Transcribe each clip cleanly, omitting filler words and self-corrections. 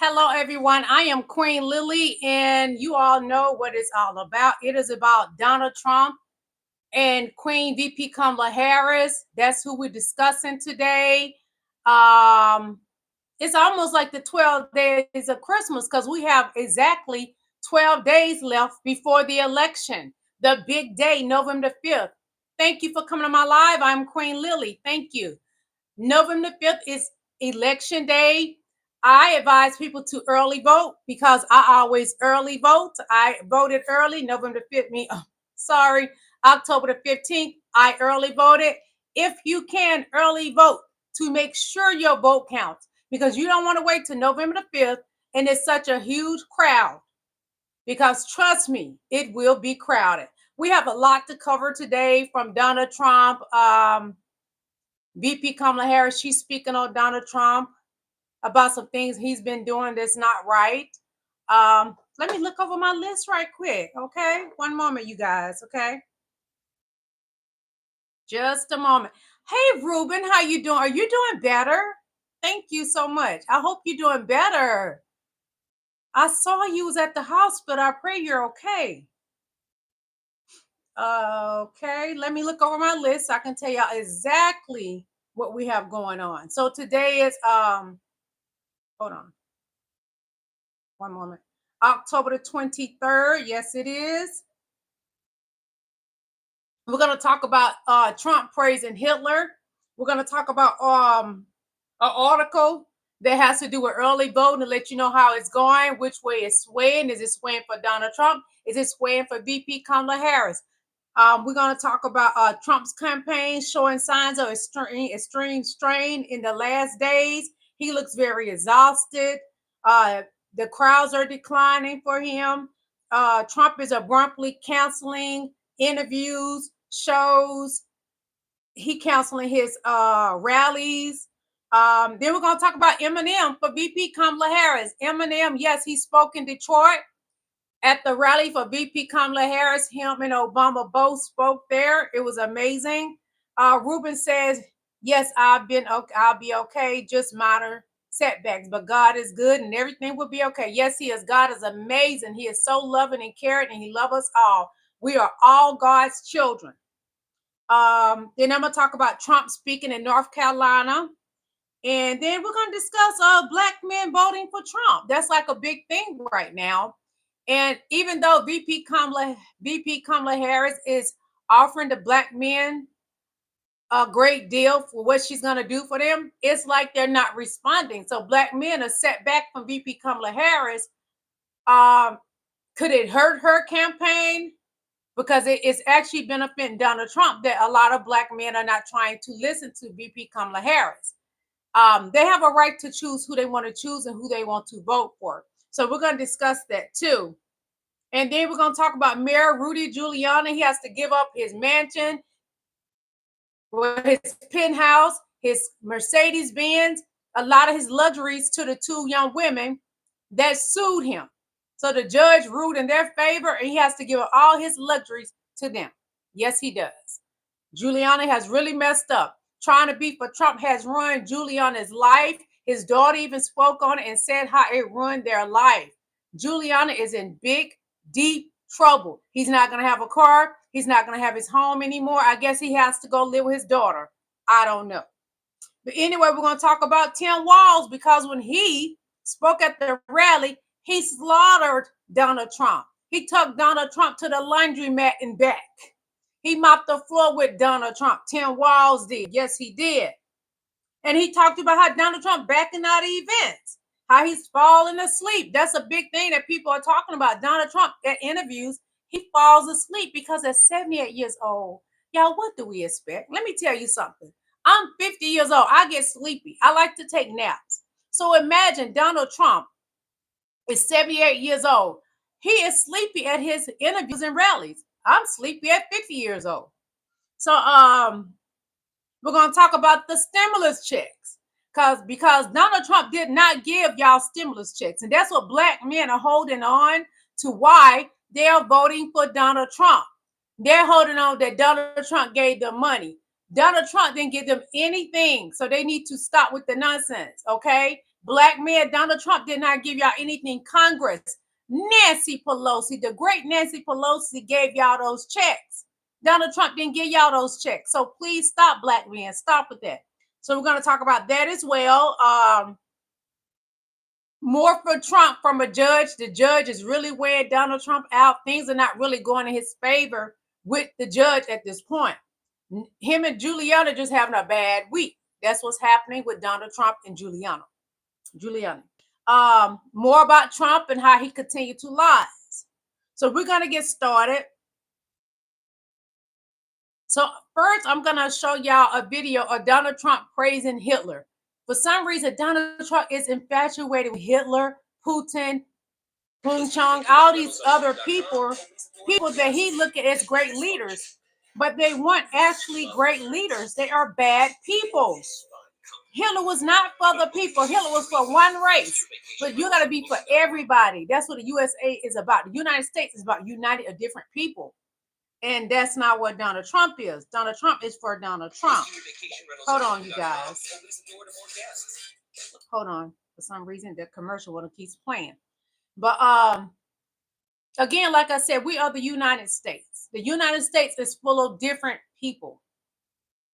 Hello, everyone. I am Queen Lily, and you all know what it's all about. It is about Donald Trump and Queen VP Kamala Harris. That's who we're discussing today. Um, it's almost like the 12 days of Christmas because we have exactly 12 days left before the election, the big day, November 5th. Thank you for coming to my live. I'm Queen Lily. Thank you. November 5th is election day. I advise people to early vote because I always early vote. I voted early, November 5th, October the 15th, I early voted. If you can early vote to make sure your vote counts because you don't want to wait till November the 5th and it's such a huge crowd because trust me, it will be crowded. We have a lot to cover today from Donald Trump. VP Kamala Harris, she's speaking on Donald Trump about some things he's been doing that's not right. Let me look over my list right quick, okay? One moment, you guys, okay? Just a moment. Hey, Ruben, how you doing? Are you doing better? Thank you so much. I hope you're doing better. I saw you was at the hospital. I pray you're okay. Okay, let me look over my list so I can tell y'all exactly what we have going on. So today is hold on. One moment. October the 23rd. Yes, it is. We're going to talk about Trump praising Hitler. We're going to talk about an article that has to do with early voting to let you know how it's going, which way it's swaying. Is it swaying for Donald Trump? Is it swaying for VP Kamala Harris? We're going to talk about Trump's campaign showing signs of extreme strain in the last days. He looks very exhausted. The crowds are declining for him. Trump is abruptly canceling interviews, shows. He canceling his rallies. Then we're going to talk about Eminem for VP Kamala Harris. Eminem, yes, he spoke in Detroit at the rally for VP Kamala Harris. Him and Obama both spoke there. It was amazing. Ruben says, yes, I'll be okay. Just minor setbacks, but God is good and everything will be okay. Yes, he is. God is amazing. He is so loving and caring and he loves us all. We are all God's children. Then I'm going to talk about Trump speaking in North Carolina. And then we're going to discuss black men voting for Trump. That's like a big thing right now. And even though VP Kamala Harris is offering the black men a great deal for what she's going to do for them, it's like they're not responding. So black men are set back from VP Kamala Harris. Could it hurt her campaign? Because it's actually benefiting Donald Trump that a lot of black men are not trying to listen to VP Kamala Harris. They have a right to choose who they want to choose and who they want to vote for. So we're going to discuss that too. And then we're going to talk about Mayor Rudy Giuliani. He has to give up his mansion, his penthouse, his Mercedes-Benz, a lot of his luxuries to the two young women that sued him. So the judge ruled in their favor and he has to give up all his luxuries to them. Yes, he does. Giuliani has really messed up. Trying to be for Trump has ruined Giuliani's life. His daughter even spoke on it and said how it ruined their life. Giuliani is in big, deep trouble. He's not going to have a car. He's not going to have his home anymore. I guess he has to go live with his daughter. I don't know. But anyway, we're going to talk about Tim Walz because when he spoke at the rally, he slaughtered Donald Trump. He took Donald Trump to the laundromat and back. He mopped the floor with Donald Trump. Tim Walz did. Yes, he did. And he talked about how Donald Trump backing out of events, how he's falling asleep. That's a big thing that people are talking about. Donald Trump at interviews, he falls asleep because at 78 years old, y'all, what do we expect? Let me tell you something. I'm 50 years old. I get sleepy. I like to take naps. So imagine Donald Trump is 78 years old. He is sleepy at his interviews and rallies. I'm sleepy at 50 years old. So we're going to talk about the stimulus checks because Donald Trump did not give y'all stimulus checks. And that's what black men are holding on to why they are voting for Donald Trump. They're holding on that Donald Trump gave them money. Donald Trump didn't give them anything. So they need to stop with the nonsense, okay? Black men, Donald Trump did not give y'all anything. Congress, Nancy Pelosi, the great Nancy Pelosi gave y'all those checks. Donald Trump didn't give y'all those checks. So please stop, black men. Stop with that. So we're going to talk about that as well. More for Trump from a judge. The judge is really wearing Donald Trump out. Things are not really going in his favor with the judge at this point. Him and Giuliani just having a bad week. That's what's happening with Donald Trump and Giuliani. More about Trump and how he continued to lie. So we're going to get started. So first, I'm going to show y'all a video of Donald Trump praising Hitler. For some reason, Donald Trump is infatuated with Hitler, Putin, Pung Chung, all these other people that he look at as great leaders, but they weren't actually great leaders. They are bad people. Hitler was not for the people. Hitler was for one race, but you got to be for everybody. That's what the USA is about. The United States is about uniting a different people. And that's not what Donald Trump is. Donald Trump is for Donald Trump. Hold on, you guys. Hold on. For some reason, the commercial one keeps playing. But again, like I said, we are the United States. The United States is full of different people.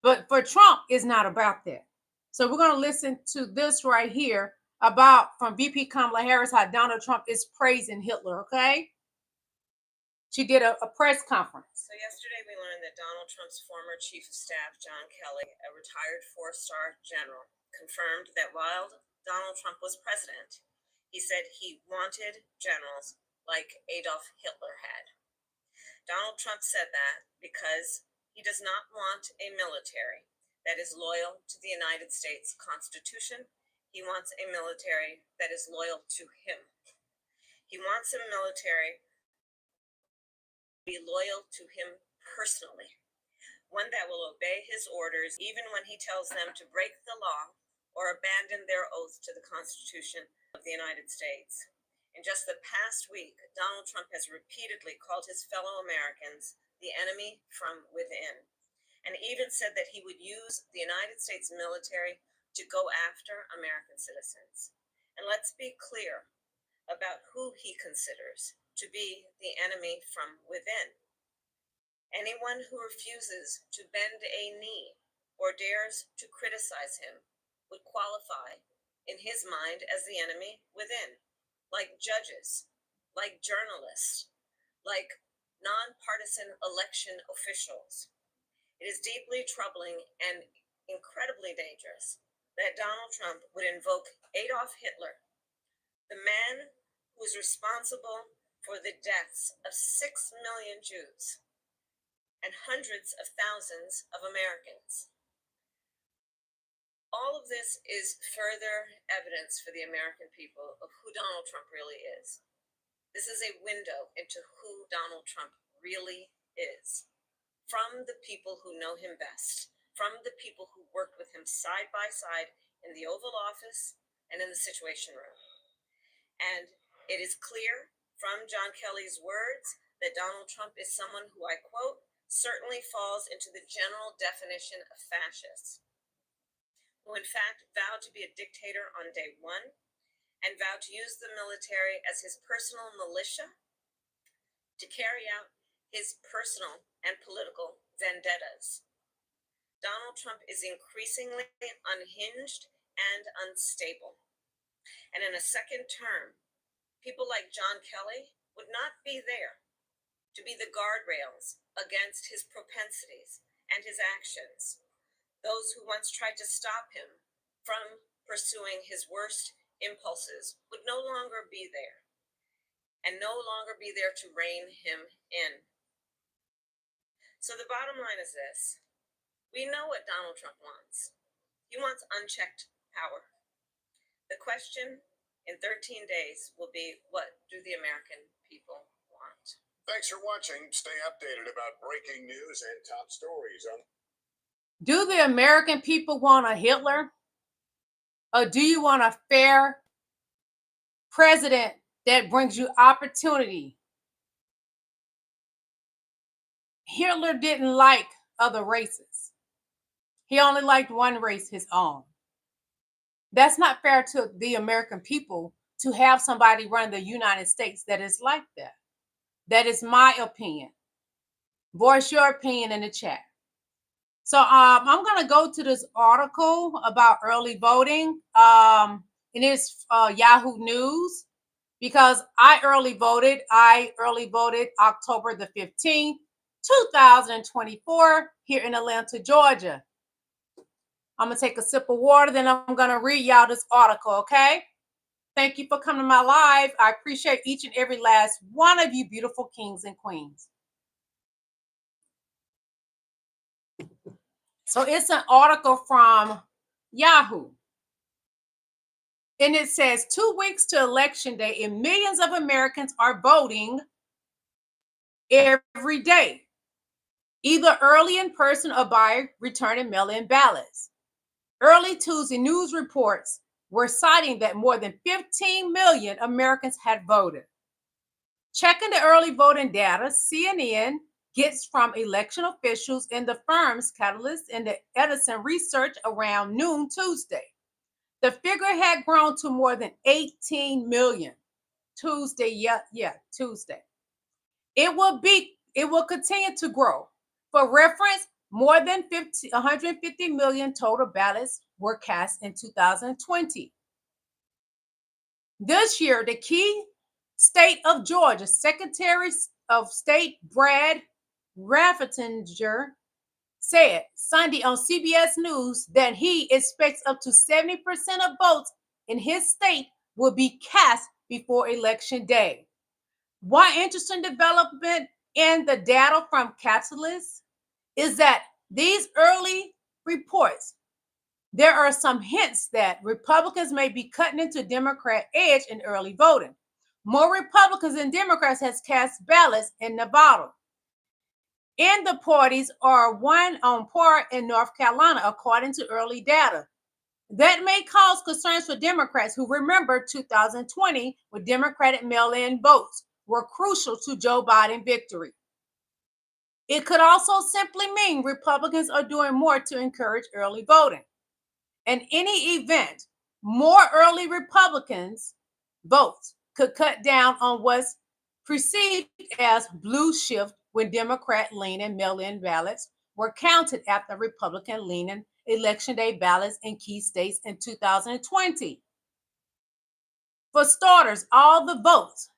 But for Trump, it's not about that. So we're going to listen to this right here about from VP Kamala Harris how Donald Trump is praising Hitler, okay? She did a press conference. So yesterday we learned that Donald Trump's former chief of staff, John Kelly, a retired four-star general, confirmed that while Donald Trump was president, he said he wanted generals like Adolf Hitler had. Donald Trump said that because he does not want a military that is loyal to the United States Constitution. He wants a military that is loyal to him. He wants a military be loyal to him personally, one that will obey his orders even when he tells them to break the law or abandon their oath to the Constitution of the United States. In just the past week, Donald Trump has repeatedly called his fellow Americans the enemy from within, and even said that he would use the United States military to go after American citizens. And let's be clear about who he considers to be the enemy from within. Anyone who refuses to bend a knee or dares to criticize him would qualify, in his mind, as the enemy within, like judges, like journalists, like nonpartisan election officials. It is deeply troubling and incredibly dangerous that Donald Trump would invoke Adolf Hitler, the man who is responsible for the deaths of 6 million Jews and hundreds of thousands of Americans. All of this is further evidence for the American people of who Donald Trump really is. This is a window into who Donald Trump really is. From the people who know him best, from the people who worked with him side by side in the Oval Office and in the Situation Room. And it is clear from John Kelly's words that Donald Trump is someone who, I quote, certainly falls into the general definition of fascists, who in fact vowed to be a dictator on day one and vowed to use the military as his personal militia to carry out his personal and political vendettas. Donald Trump is increasingly unhinged and unstable. And in a second term, people like John Kelly would not be there to be the guardrails against his propensities and his actions. Those who once tried to stop him from pursuing his worst impulses would no longer be there, and no longer be there to rein him in. So the bottom line is this. We know what Donald Trump wants. He wants unchecked power. The question in 13 days will be, what do the American people want? Thanks for watching. Stay updated about breaking news and top stories on. Do the American people want a Hitler? Or do you want a fair president that brings you opportunity? Hitler didn't like other races. He only liked one race, his own. That's not fair to the American people to have somebody run the United States that is like that. That is my opinion. Voice your opinion in the chat. So I'm going to go to this article about early voting. And it's Yahoo News, because I early voted. I early voted October the 15th, 2024, here in Atlanta, Georgia. I'm going to take a sip of water, then I'm going to read y'all this article, okay? Thank you for coming to my live. I appreciate each and every last one of you beautiful kings and queens. So it's an article from Yahoo. And it says 2 weeks to election day and millions of Americans are voting every day, either early in person or by returning mail-in ballots. Early Tuesday news reports were citing that more than 15 million Americans had voted. Checking the early voting data, CNN gets from election officials and the firm's Catalyst and the Edison research around noon Tuesday. The figure had grown to more than 18 million Tuesday. Tuesday. It will continue to grow. For reference, more than 150 million total ballots were cast in 2020. This year, the key state of Georgia, Secretary of State Brad Raffensperger said Sunday on CBS News that he expects up to 70% of votes in his state will be cast before Election Day. One interesting development in the data from Catalyst is that these early reports, there are some hints that Republicans may be cutting into Democrat edge in early voting. More Republicans than Democrats has cast ballots in Nevada. And the parties are one on par in North Carolina, according to early data. That may cause concerns for Democrats who remember 2020 when Democratic mail-in votes were crucial to Joe Biden's victory. It could also simply mean Republicans are doing more to encourage early voting. In any event, more early Republicans votes could cut down on what's perceived as blue shift when Democrat-leaning mail-in ballots were counted after Republican-leaning Election Day ballots in key states in 2020. For starters, all the votes,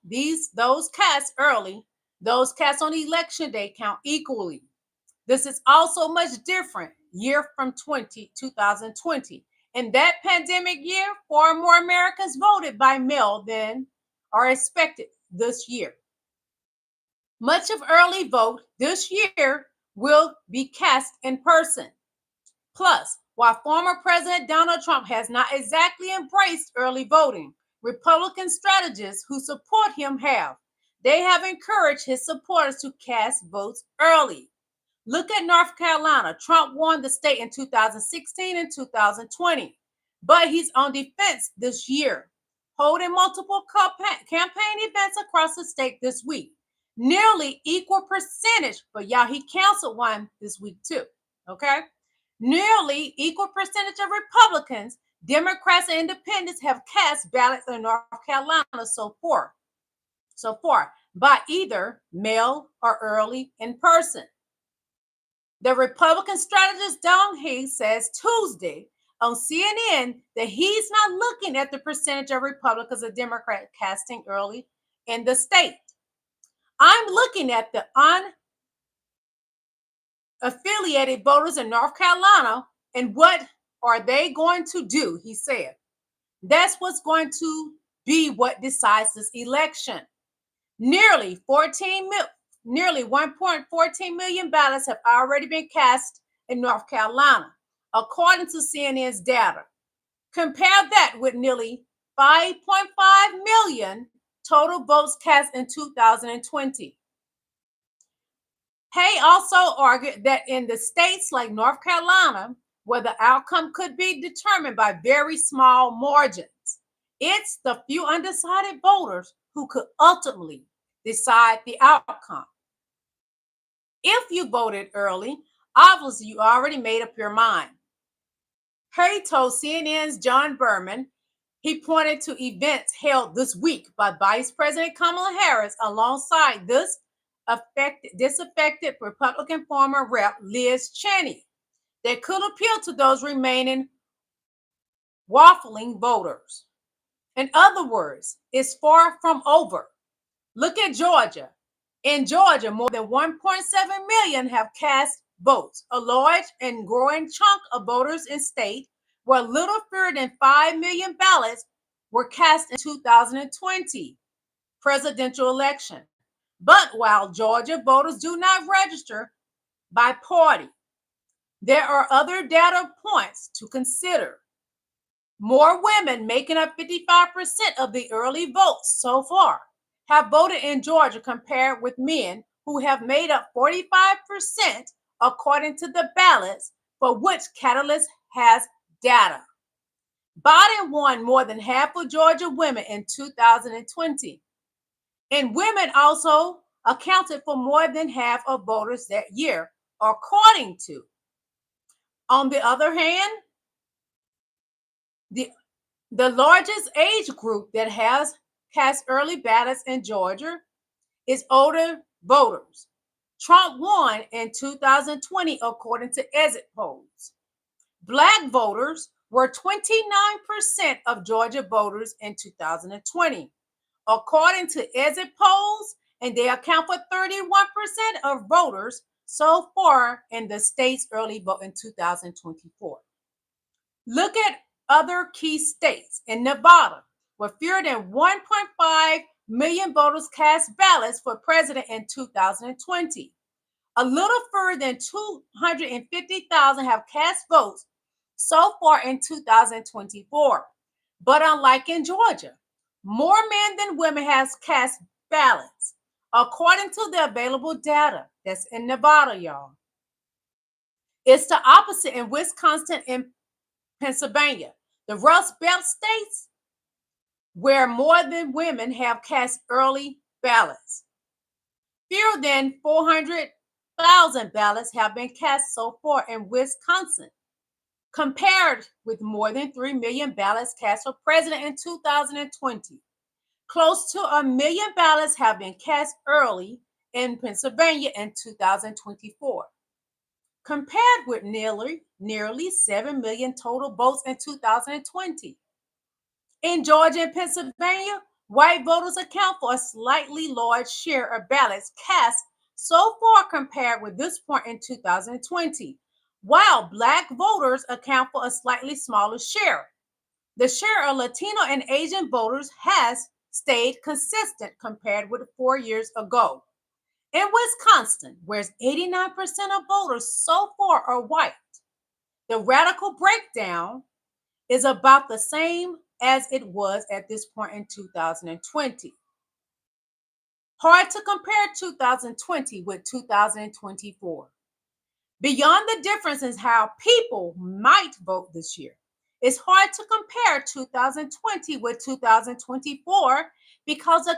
those cast early, those cast on Election Day count equally. This is also much different year from 2020. In that pandemic year, far more Americans voted by mail than are expected this year. Much of early vote this year will be cast in person. Plus, while former President Donald Trump has not exactly embraced early voting, Republican strategists who support him have. They have encouraged his supporters to cast votes early. Look at North Carolina. Trump won the state in 2016 and 2020, but he's on defense this year, holding multiple campaign events across the state this week. Nearly equal percentage, but y'all, he canceled one this week too, okay? Nearly equal percentage of Republicans, Democrats, and independents have cast ballots in North Carolina so far by either mail or early in person. The Republican strategist Don Hayes says Tuesday on CNN that he's not looking at the percentage of Republicans or Democrats casting early in the state. I'm looking at the unaffiliated voters in North Carolina and what are they going to do, he said. That's what's going to be what decides this election. Nearly 1.14 million ballots have already been cast in North Carolina, according to CNN's data. Compare that with nearly 5.5 million total votes cast in 2020. Hay also argued that in the states like North Carolina, where the outcome could be determined by very small margins, it's the few undecided voters who could ultimately decide the outcome. If you voted early, obviously you already made up your mind. Hay told CNN's John Berman he pointed to events held this week by Vice President Kamala Harris alongside this disaffected Republican former rep Liz Cheney that could appeal to those remaining waffling voters. In other words, it's far from over. Look at Georgia. In Georgia, more than 1.7 million have cast votes, a large and growing chunk of voters in state where little fewer than 5 million ballots were cast in 2020 presidential election. But while Georgia voters do not register by party, there are other data points to consider. More women, making up 55% of the early votes so far, have voted in Georgia compared with men who have made up 45% according to the ballots for which Catalyst has data. Biden won more than half of Georgia women in 2020, and women also accounted for more than half of voters that year, according to. On the other hand, the largest age group that has cast early ballots in Georgia is older voters. Trump won in 2020 according to exit polls. Black voters were 29% of Georgia voters in 2020, according to exit polls, and they account for 31% of voters so far in the state's early vote in 2024. Look at other key states. In Nevada, where fewer than 1.5 million voters cast ballots for president in 2020. A little fewer than 250,000 have cast votes so far in 2024. But unlike in Georgia, more men than women has cast ballots, according to the available data that's in Nevada, y'all. It's the opposite in Wisconsin and Pennsylvania, the Rust Belt states, where more than women have cast early ballots. Fewer than 400,000 ballots have been cast so far in Wisconsin, compared with more than 3 million ballots cast for president in 2020. Close to 1 million ballots have been cast early in Pennsylvania in 2024, compared with nearly 7 million total votes in 2020. In Georgia and Pennsylvania, white voters account for a slightly large share of ballots cast so far compared with this point in 2020, while Black voters account for a slightly smaller share. The share of Latino and Asian voters has stayed consistent compared with 4 years ago. In Wisconsin, where 89% of voters so far are white, the radical breakdown is about the same as it was at this point in 2020. Hard to compare 2020 with 2024. Beyond the difference in how people might vote this year, it's hard to compare 2020 with 2024 because of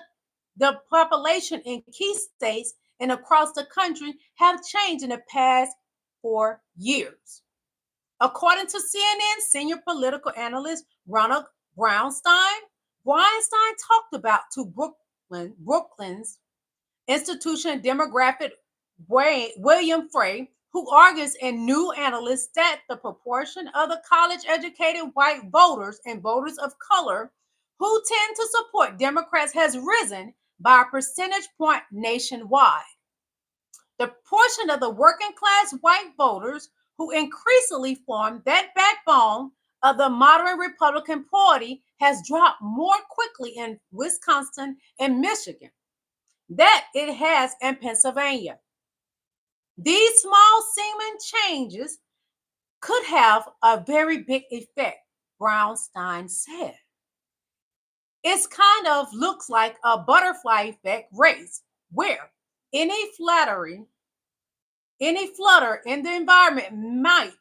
the population in key states and across the country have changed in the past 4 years. According to CNN senior political analyst Ronald Brownstein talked about to Brooklyn's institution demographic William Frey, who argues in New Analyst that the proportion of the college-educated white voters and voters of color who tend to support Democrats has risen by a percentage point nationwide. The portion of the working class white voters who increasingly form that backbone of the modern Republican Party has dropped more quickly in Wisconsin and Michigan than it has in Pennsylvania. These small seeming changes could have a very big effect, Brownstein said. It's kind of looks like a butterfly effect race where any flutter in the environment might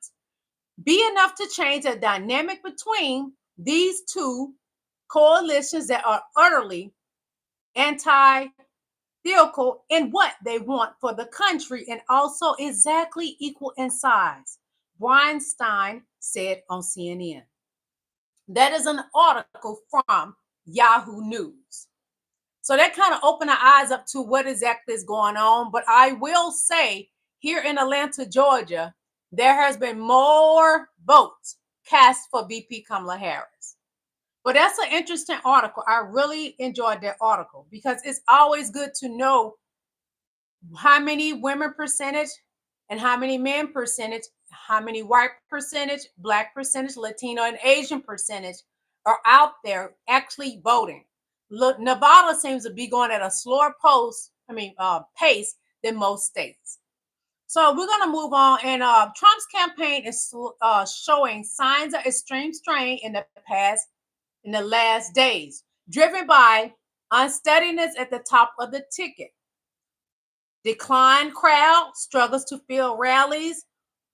be enough to change the dynamic between these two coalitions that are utterly anti-theatrical in what they want for the country and also exactly equal in size. Weinstein said on CNN. That is an article from Yahoo News. So that kind of opened our eyes up to what exactly is going on. But I will say, here in Atlanta, Georgia, there has been more votes cast for VP Kamala Harris. But that's an interesting article. I really enjoyed that article because it's always good to know how many women percentage and how many men percentage, how many white percentage, black percentage, Latino and Asian percentage are out there actually voting. Look, Nevada seems to be going at a slower pace than most states. So we're going to move on. And Trump's campaign is showing signs of extreme strain in the last days, driven by unsteadiness at the top of the ticket. Declined crowd, struggles to fill rallies,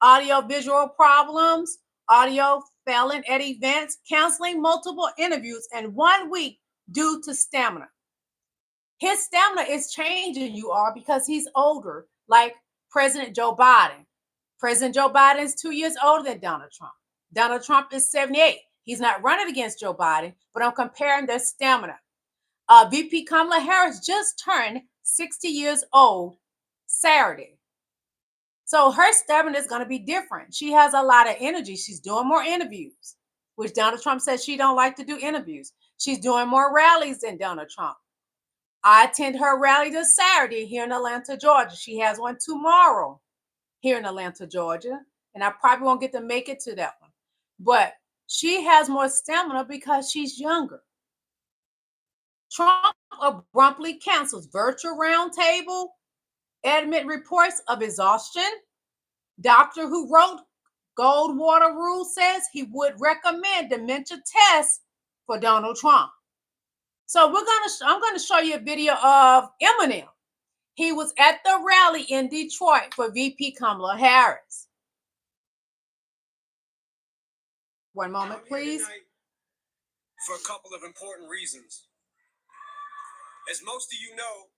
audio-visual problems, audio failing at events, canceling multiple interviews in 1 week due to stamina. His stamina is changing, you are, because he's older, like President Joe Biden. President Joe Biden is 2 years older than Donald Trump. Donald Trump is 78. He's not running against Joe Biden, but I'm comparing their stamina. VP Kamala Harris just turned 60 years old Saturday. So her stamina is going to be different. She has a lot of energy. She's doing more interviews, which Donald Trump says she don't like to do interviews. She's doing more rallies than Donald Trump. I attend her rally this Saturday here in Atlanta, Georgia. She has one tomorrow here in Atlanta, Georgia. And I probably won't get to make it to that one. But she has more stamina because she's younger. Trump abruptly cancels virtual roundtable, admit reports of exhaustion. Doctor who wrote Goldwater Rule says he would recommend dementia tests for Donald Trump. So I'm gonna show you a video of Eminem. He was at the rally in Detroit for VP Kamala Harris. One moment, please. For a couple of important reasons. As most of you know,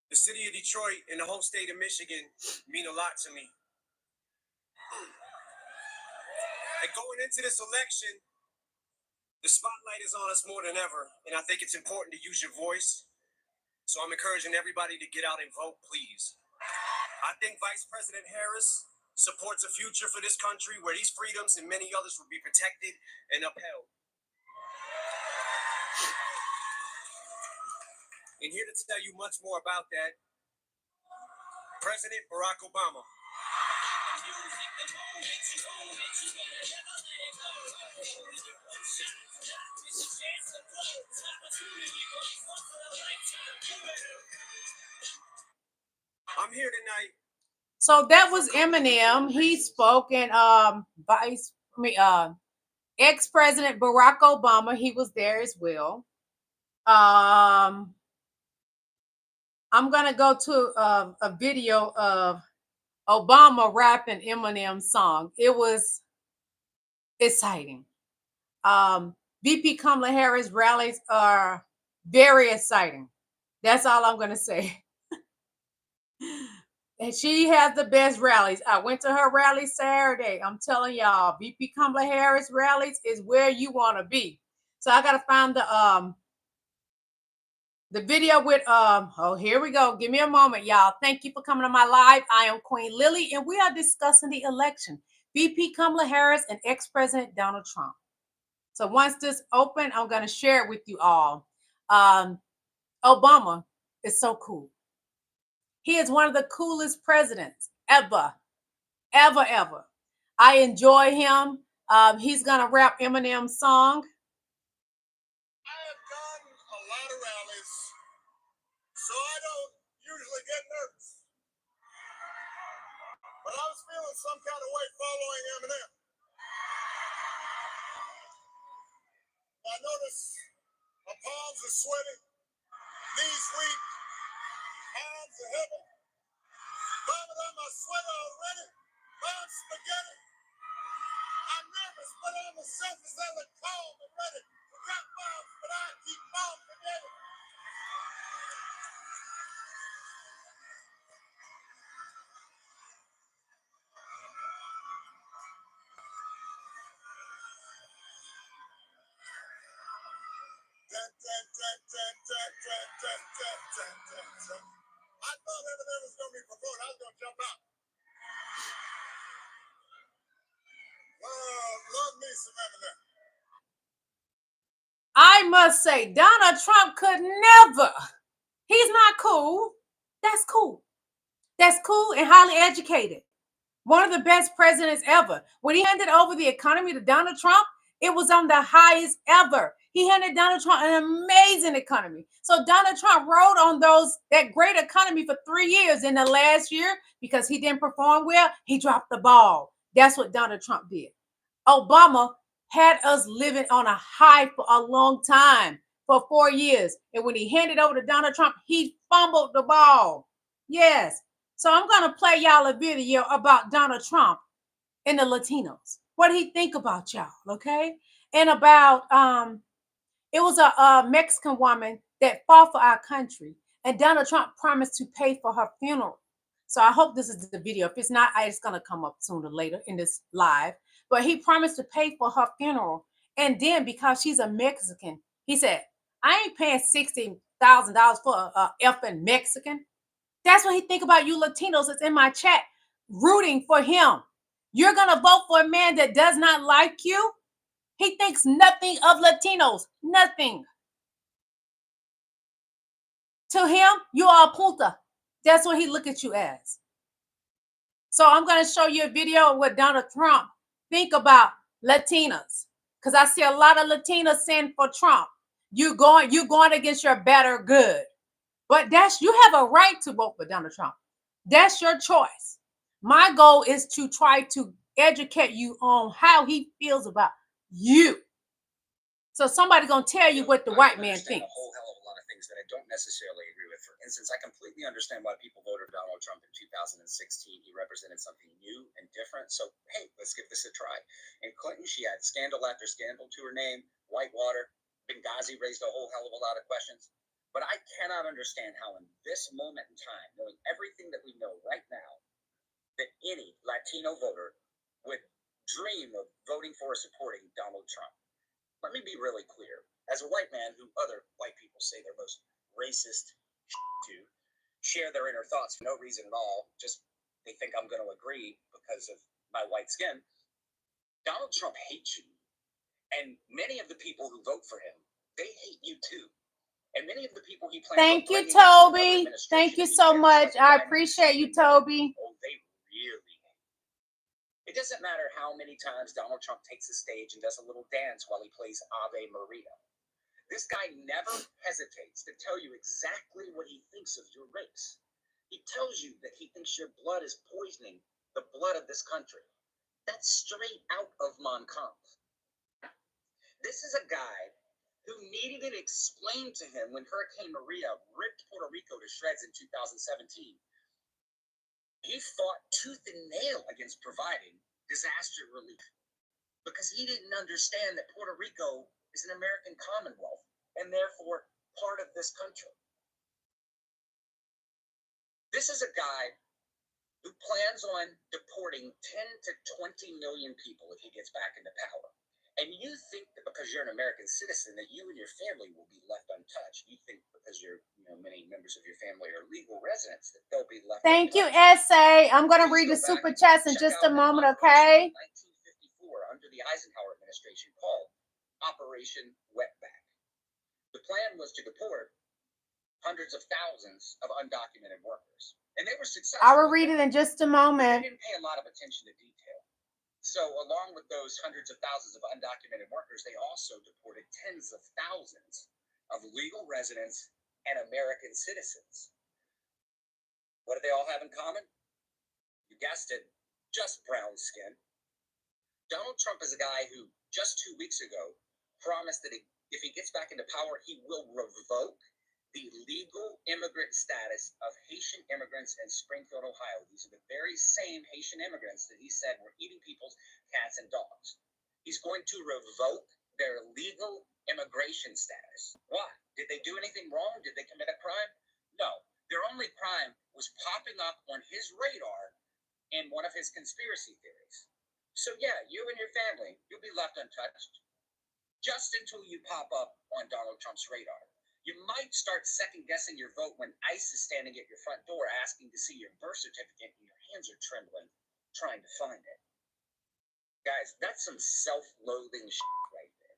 the city of Detroit and the whole state of Michigan mean a lot to me. And going into this election, the spotlight is on us more than ever, and I think it's important to use your voice. So I'm encouraging everybody to get out and vote, please. I think Vice President Harris supports a future for this country where these freedoms and many others will be protected and upheld. And here to tell you much more about that, President Barack Obama. I'm here tonight. So that was Eminem. He spoke, and ex-President Barack Obama, he was there as well. I'm gonna go to a video of Obama rapping Eminem's song. It was exciting. VP Kamala Harris rallies are very exciting. That's all I'm gonna say. And she has the best rallies. I went to her rally Saturday. I'm telling y'all, VP Kamala Harris rallies is where you want to be. So I gotta find the video with oh, here we go. Give me a moment, y'all. Thank you for coming to my live. I am Queen Lily, and we are discussing the election. VP Kamala Harris and ex-President Donald Trump. So once this open, I'm gonna share it with you all. Obama is so cool. He is one of the coolest presidents ever. I enjoy him. He's gonna rap Eminem's song. I have done a lot of rallies, so I don't usually get nervous. But I was feeling some kind of way following Eminem. I noticed my palms are sweating, knees weak, arms are heavy. Vomit on my sweater already. Mom's spaghetti. I'm nervous, but on the surface I look calm and ready to drop bombs, but I keep calm spaghetti. must say, Donald Trump could never. He's not cool. That's cool. That's cool and highly educated. One of the best presidents ever. When he handed over the economy to Donald Trump, it was on the highest ever. He handed Donald Trump an amazing economy. So Donald Trump rode on that great economy for 3 years. In the last year, because he didn't perform well, he dropped the ball. That's what Donald Trump did. Obama had us living on a high for a long time, for 4 years. And when he handed over to Donald Trump, he fumbled the ball. Yes. So I'm going to play y'all a video about Donald Trump and the Latinos. What he think about y'all, okay? And about it was a Mexican woman that fought for our country, and Donald Trump promised to pay for her funeral. So I hope this is the video. If it's not, it's going to come up sooner or later in this live. But he promised to pay for her funeral, and then because she's a Mexican, he said, "I ain't paying $60,000 for a effing Mexican." That's what he think about you Latinos that's in my chat, rooting for him. You're going to vote for a man that does not like you? He thinks nothing of Latinos. Nothing. To him, you are a puta. That's what he look at you as. So I'm going to show you a video of what Donald Trump think about Latinas. Because I see a lot of Latinas saying for Trump. You going against your better good. But you have a right to vote for Donald Trump. That's your choice. My goal is to try to educate you on how he feels about you. So somebody's going to tell you what the white man thinks. A whole hell of a lot of things that I don't necessarily agree with. For instance, I completely understand why people voted Donald Trump in 2016. He represented something new and different. So, hey, let's give this a try. In Clinton, she had scandal after scandal to her name, Whitewater, Benghazi raised a whole hell of a lot of questions. But I cannot understand how in this moment in time, knowing everything that we know right now, that any Latino voter would dream of voting for or supporting Donald Trump. Let me be really clear. As a white man who other white people say they're most racist to, share their inner thoughts for no reason at all, just they think I'm going to agree because of my white skin, Donald Trump hates you. And many of the people who vote for him, they hate you too. And many of the people he plans Thank on you, bringing into another Toby. administration, Thank you if he so wins, much. like I Biden, appreciate you, Toby. oh, they really hate. It doesn't matter how many times Donald Trump takes the stage and does a little dance while he plays Ave Maria. This guy never hesitates to tell you exactly what he thinks of your race. He tells you that he thinks your blood is poisoning the blood of this country. That's straight out of Mein Kampf. This is a guy who needed it explained to him when Hurricane Maria ripped Puerto Rico to shreds in 2017. He fought tooth and nail against providing disaster relief because he didn't understand that Puerto Rico is an American Commonwealth and therefore part of this country. This is a guy who plans on deporting 10 to 20 million people if he gets back into power. And you think that because you're an American citizen that you and your family will be left untouched. You think because many members of your family are legal residents that they'll be left Thank you, untouched. SA. I'm going to read the super chats in just a moment, okay? 1954 under the Eisenhower administration called Operation Wetback. The plan was to deport hundreds of thousands of undocumented workers. And they were successful. I will read it in just a moment. They didn't pay a lot of attention to detail. So along with those hundreds of thousands of undocumented workers, they also deported tens of thousands of legal residents and American citizens. What do they all have in common? You guessed it, just brown skin. Donald Trump is a guy who just 2 weeks ago promised that if he gets back into power, he will revoke the legal immigrant status of Haitian immigrants in Springfield, Ohio. These are the very same Haitian immigrants that he said were eating people's cats and dogs. He's going to revoke their legal immigration status. Why? Did they do anything wrong? Did they commit a crime? No. Their only crime was popping up on his radar in one of his conspiracy theories. So yeah, you and your family, you'll be left untouched just until you pop up on Donald Trump's radar. You might start second-guessing your vote when ICE is standing at your front door asking to see your birth certificate and your hands are trembling trying to find it. Guys, that's some self-loathing shit right there.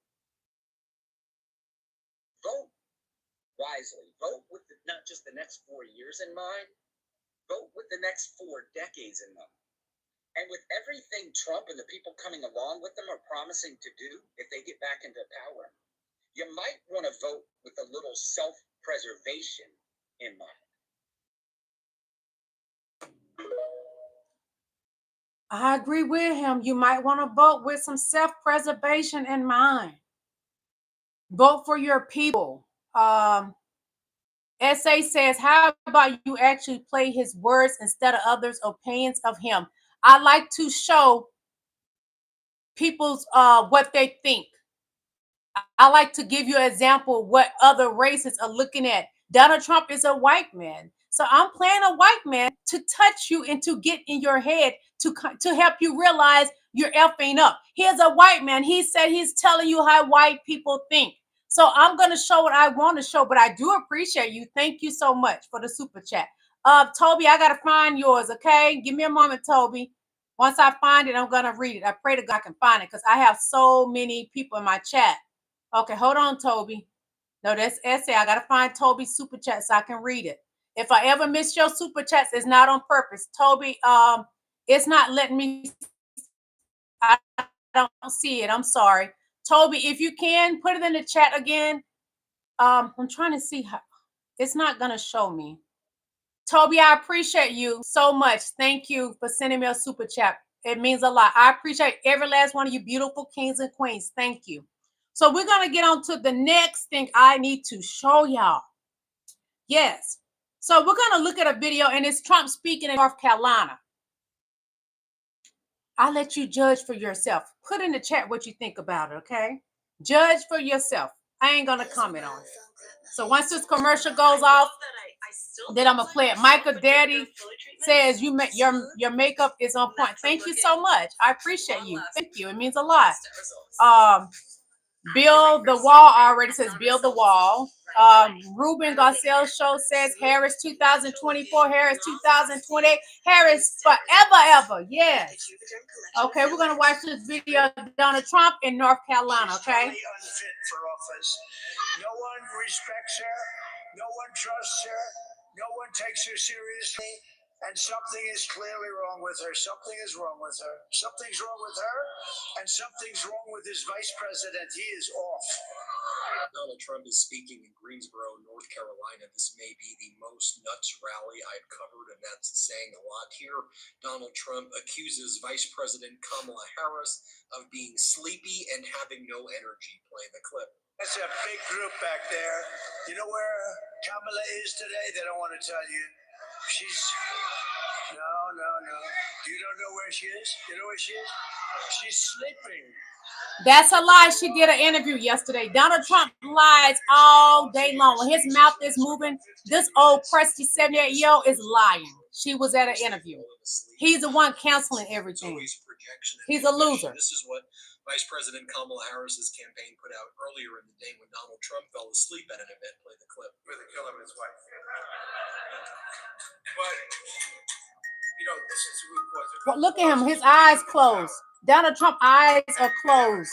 wisely. Vote with not just the next 4 years in mind, vote with the next 4 decades in mind. And with everything Trump and the people coming along with them are promising to do if they get back into power, you might want to vote with a little self-preservation in mind. I agree with him. You might want to vote with some self-preservation in mind. Vote for your people. SA says, how about you actually play his words instead of others' opinions of him? I like to show people's what they think. I like to give you an example of what other races are looking at. Donald Trump is a white man. So I'm playing a white man to touch you and to get in your head to help you realize you're effing up. Here's a white man. He said he's telling you how white people think. So I'm going to show what I want to show, but I do appreciate you. Thank you so much for the super chat. Toby, I got to find yours, okay? Give me a moment, Toby. Once I find it, I'm going to read it. I pray to God I can find it because I have so many people in my chat. Okay, hold on, Toby. No, that's essay. I got to find Toby's super chat so I can read it. If I ever miss your super chats, it's not on purpose. Toby, it's not letting me. I don't see it. I'm sorry. Toby, if you can, put it in the chat again. I'm trying to see how. It's not going to show me. Toby, I appreciate you so much. Thank you for sending me a super chat. It means a lot. I appreciate every last one of you beautiful kings and queens. Thank you. So we're going to get on to the next thing I need to show y'all. Yes. So we're going to look at a video, and it's Trump speaking in North Carolina. I'll let you judge for yourself. Put in the chat what you think about it, okay? Judge for yourself. I ain't going to comment on it. So once this commercial goes off, then I'm going to play it. Michael Daddy says your makeup is on point. Thank you so much. I appreciate you. Thank you. It means a lot. Build the wall already says build the wall. Ruben Garcelle show says Harris 2024, Harris 2028, Harris forever, ever. Yes. Okay, we're gonna watch this video of Donald Trump in North Carolina. Okay. Unfit for office. No one respects her. No one trusts her. No one takes her seriously. And something is clearly wrong with her. Something is wrong with her. Something's wrong with her, and something's wrong with his vice president. He is off. Donald Trump is speaking in Greensboro, North Carolina. This may be the most nuts rally I've covered, and that's saying a lot here. Donald Trump accuses Vice President Kamala Harris of being sleepy and having no energy. Play the clip. That's a big group back there. You know where Kamala is today? They don't want to tell you. She's no. You don't know where she is? You know where she is? She's sleeping. That's a lie. She did an interview yesterday. Donald Trump lies all day long. When his mouth is moving, this old crusty 78-year-old is lying. She was at an interview. He's the one canceling everything. He's a loser. This is what Vice President Kamala Harris's campaign put out earlier in the day when Donald Trump fell asleep at an event. Play the clip. With the kill of his wife. But, you know, this is who it was. Well, look at him. His eyes closed. Donald Trump's eyes are closed.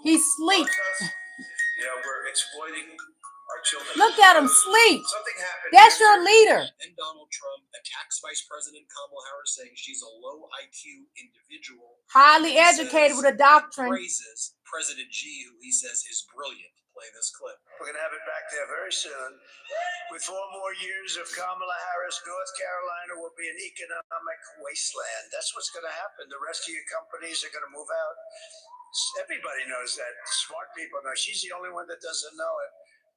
He sleeps. You know, we're exploiting our children. Look at him sleep. Something happened. That's your leader. And Donald Trump attacks Vice President Kamala Harris, saying she's a low IQ individual. Highly educated with a doctrine. Praises President Xi, who he says is brilliant. Play this clip. We're going to have it back there very soon. With 4 more years of Kamala Harris, North Carolina will be an economic wasteland. That's what's going to happen. The rest of your companies are going to move out. Everybody knows that. Smart people know. She's the only one that doesn't know it.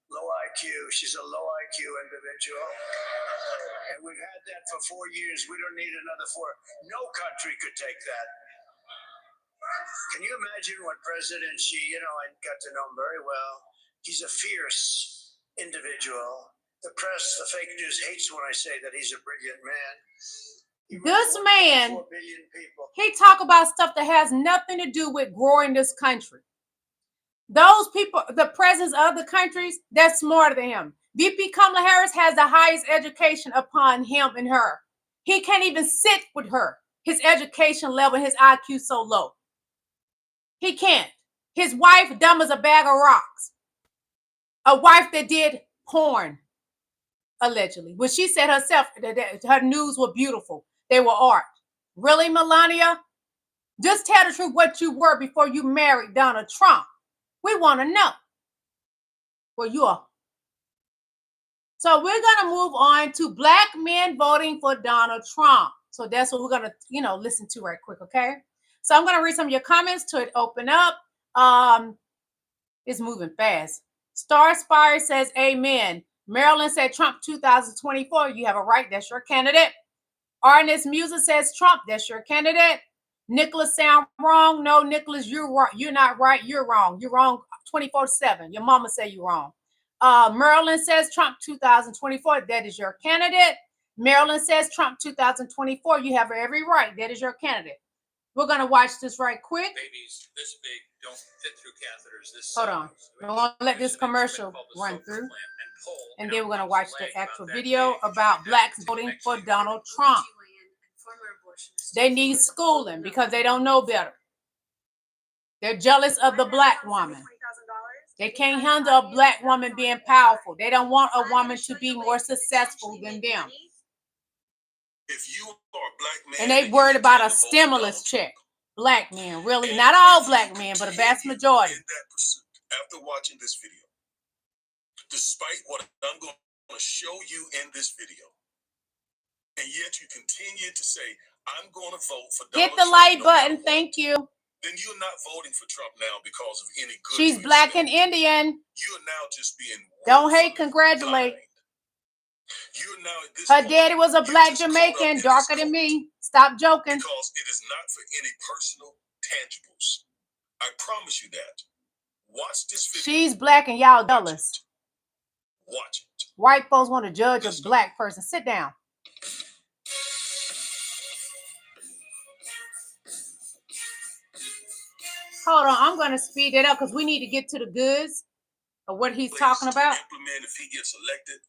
Low IQ. She's a low IQ individual. And we've had that for 4 years. We don't need another 4. No country could take that. Can you imagine what President Xi, you know, I got to know him very well. He's a fierce individual. The press, the fake news hates when I say that he's a brilliant man. This man, he talk about stuff that has nothing to do with growing this country. Those people, the presidents of other countries, they're smarter than him. VP Kamala Harris has the highest education upon him and her. He can't even sit with her. His education level, his IQ so low. He can't. His wife, dumb as a bag of rocks. A wife that did porn, allegedly. But she said herself that her nudes were beautiful. They were art. Really, Melania? Just tell the truth what you were before you married Donald Trump. We want to know. Well, you are. So we're going to move on to black men voting for Donald Trump. So that's what we're going to, listen to right quick, okay? So I'm going to read some of your comments to it open up. It's moving fast. Star Spire says, amen. Maryland said Trump 2024. You have a right. That's your candidate. Arnest Music says Trump. That's your candidate. Nicholas sound wrong. No, Nicholas, you're wrong. You're not right. You're wrong. You're wrong 24/7. Your mama say you're wrong. Maryland says Trump 2024. That is your candidate. Maryland says Trump 2024. You have every right. That is your candidate. We're going to watch this right quick. Babies this big don't fit through catheters this Hold on. I'm going to let this commercial run through. And then we're going to watch the actual video about blacks voting for Donald Trump. They need schooling because they don't know better. They're jealous of the black woman. They can't handle a black woman being powerful. They don't want a woman to be more successful than them. If you are a black man, And they worried about a stimulus check. Black men, really. Not all black men, but a vast majority. In that pursuit, after watching this video, despite what I'm going to show you in this video, and yet you continue to say, I'm going to vote for Donald Hit the Trump like no button. matter what, Thank you. then you're not voting for Trump now because of any good. She's black and Indian. You're now just being Don't hate, congratulate. You're now at this Her point, daddy was a black just caught up Jamaican, in darker this than cult me. Stop joking. because it is not for any personal tangibles. I promise you that. Watch this video. She's black and y'all jealous. Watch it. White folks want to judge a black person. Sit down. Hold on, I'm going to speed it up because we need to get to the goods of what he's talking about. Implement if he gets elected.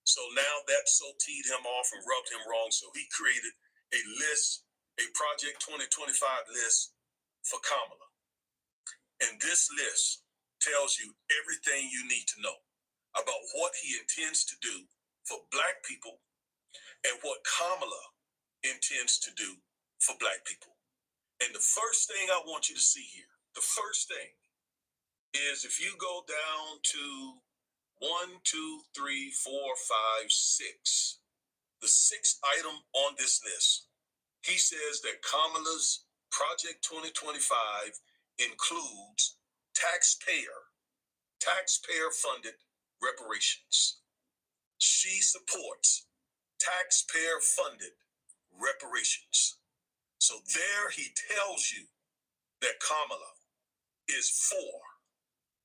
So now that so teed him off and rubbed him wrong. So he created a list, a Project 2025 list for Kamala. And this list tells you everything you need to know about what he intends to do for black people and what Kamala intends to do for black people. And the first thing I want you to see here, the first thing is if you go down to 1, 2, 3, 4, 5, 6, the sixth item on this list, he says that Kamala's Project 2025 includes taxpayer-funded reparations. She supports taxpayer-funded reparations. So there he tells you that Kamala is for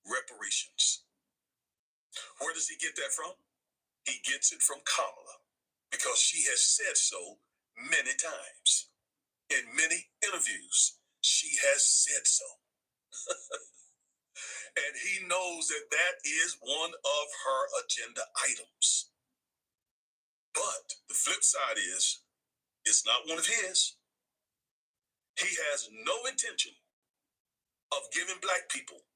reparations. Where does he get that from? He gets it from Kamala because she has said so many times. In many interviews, she has said so. And he knows that that is one of her agenda items. But the flip side is, it's not one of his. He has no intention of giving black people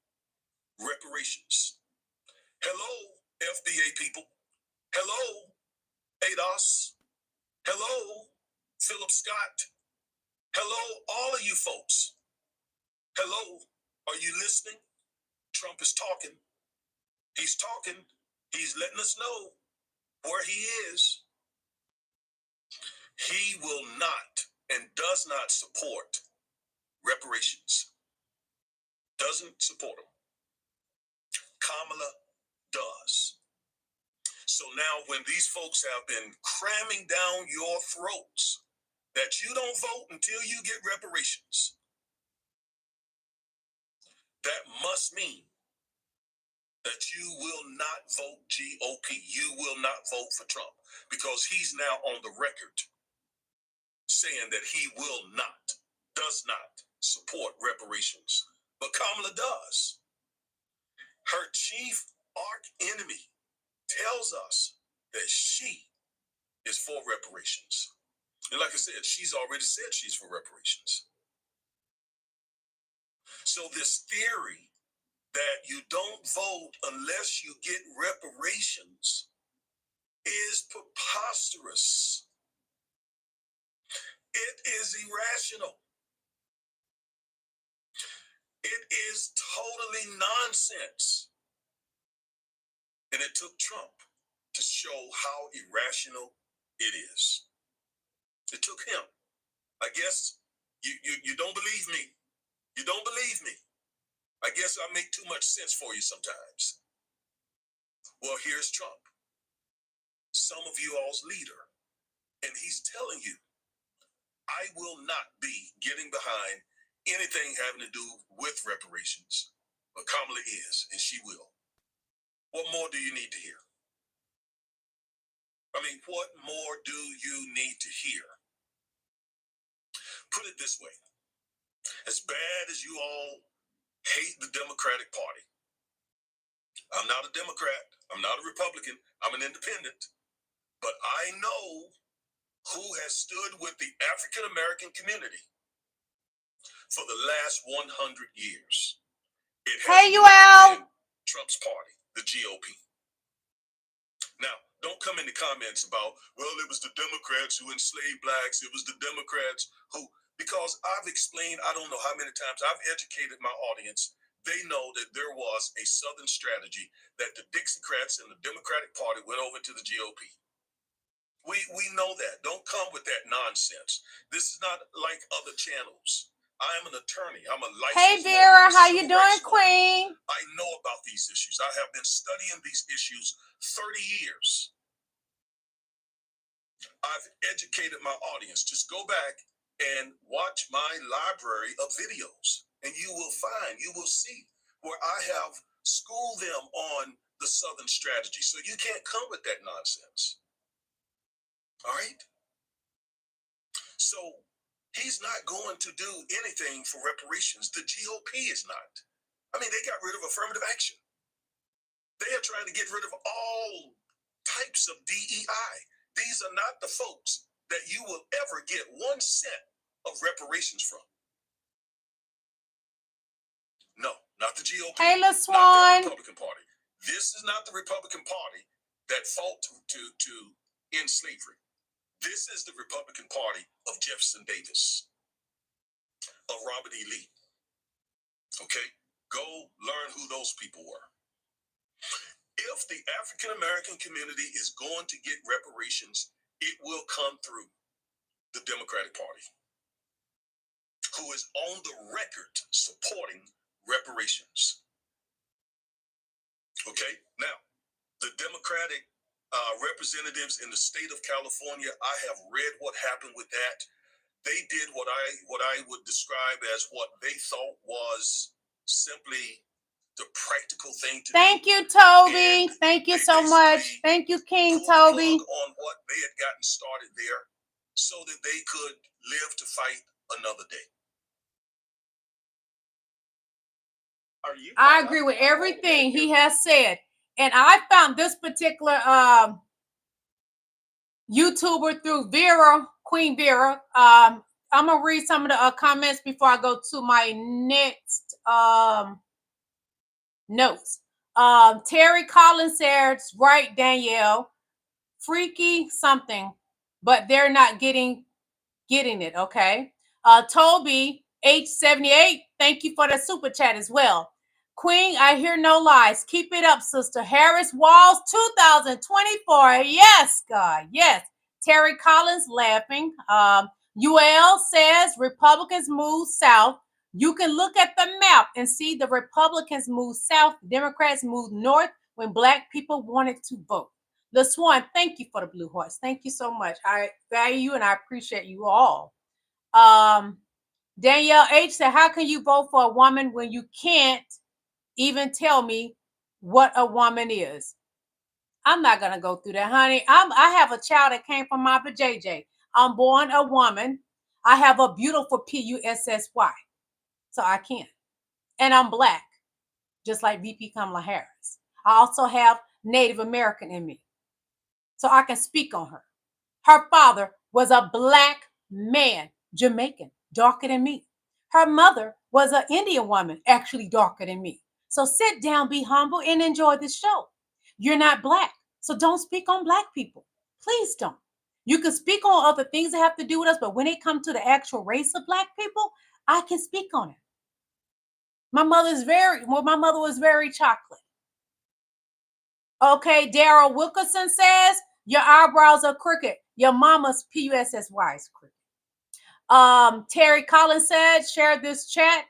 reparations. Hello, FBA people. Hello, ADOS. Hello, Philip Scott. Hello, all of you folks. Hello, are you listening? Trump is talking. He's talking. He's letting us know where he is. He will not and does not support reparations. Doesn't support them. Kamala does. So now when these folks have been cramming down your throats that you don't vote until you get reparations, that must mean that you will not vote GOP. You will not vote for Trump because he's now on the record saying that he will not, does not support reparations. But Kamala does. Her chief arch enemy tells us that she is for reparations. And like I said, she's already said she's for reparations. So this theory that you don't vote unless you get reparations is preposterous. It is irrational. It is totally nonsense. And it took Trump to show how irrational it is. It took him. I guess you don't believe me. You don't believe me. I guess I make too much sense for you sometimes. Well, here's Trump, some of you all's leader, and he's telling you, I will not be getting behind anything having to do with reparations, but Kamala is, and she will. What more do you need to hear? I mean, what more do you need to hear? Put it this way. As bad as you all hate the Democratic Party, I'm not a Democrat, I'm not a Republican, I'm an independent, but I know who has stood with the African American community for the last 100 years. It has not been Trump's party, the GOP. Now, don't come in the comments about, well, it was the Democrats who enslaved blacks, it was the Democrats who, because I've explained, I don't know how many times I've educated my audience. They know that there was a Southern strategy that the Dixiecrats and the Democratic Party went over to the GOP. We know that. Don't come with that nonsense. This is not like other channels. I am an attorney. I'm a licensed. Hey Vera, how you doing, Queen? I know about these issues. I have been studying these issues 30 years. I've educated my audience. Just go back and watch my library of videos, and you will see where I have schooled them on the Southern strategy. So you can't come with that nonsense. All right? So he's not going to do anything for reparations. The GOP is not. I mean, they got rid of affirmative action. They are trying to get rid of all types of DEI. These are not the folks that you will ever get 1 cent of reparations from. No, not the GOP. Hey, LaSwan. Not the Republican Party. This is not the Republican Party that fought to end slavery. This is the Republican Party of Jefferson Davis, of Robert E. Lee. Okay? Go learn who those people were. If the African American community is going to get reparations, it will come through the Democratic Party, who is on the record supporting reparations. Okay? Now, the Democratic representatives in the state of California, I have read what happened with that. They did what I would describe as what they thought was simply the practical thing to do. Thank you, Toby. Thank you so much. Thank you, King Toby. On what they had gotten started there so that they could live to fight another day. I agree with everything he has said. And I found this particular YouTuber through Vera, Queen Vera. I'm going to read some of the comments before I go to my next notes. Terry Collins says, right, Danielle, freaky something, but they're not getting it, okay? Toby, H78, thank you for the super chat as well. Queen, I hear no lies. Keep it up, sister. Harris Walz, 2024. Yes, God, yes. Terry Collins laughing. UL says Republicans move south. You can look at the map and see the Republicans move south, Democrats move north when Black people wanted to vote. LaSwan, thank you for the blue hearts. Thank you so much. I value you and I appreciate you all. Danielle H said, how can you vote for a woman when you can't even tell me what a woman is? I'm not going to go through that, honey. I have a child that came from my JJ. I'm born a woman. I have a beautiful PUSSY. So I can't. And I'm Black, just like VP Kamala Harris. I also have Native American in me. So I can speak on her. Her father was a Black man, Jamaican, darker than me. Her mother was an Indian woman, actually darker than me. So sit down, be humble, and enjoy the show. You're not black, so don't speak on black people. Please don't. You can speak on other things that have to do with us, but when it comes to the actual race of black people, I can speak on it. My mother was very chocolate. Okay, Daryl Wilkerson says your eyebrows are crooked. Your mama's PUSSY is crooked. Terry Collins said, share this chat.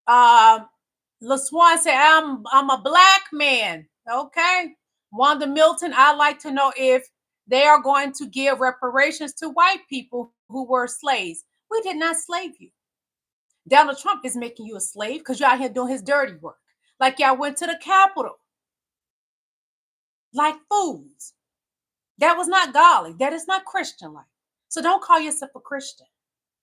LaSwan said, I'm a black man. Okay. Wanda Milton, I'd like to know if they are going to give reparations to white people who were slaves. We did not slave you. Donald Trump is making you a slave because you're out here doing his dirty work. Like y'all went to the Capitol like fools. That was not godly. That is not Christian-like. So don't call yourself a Christian.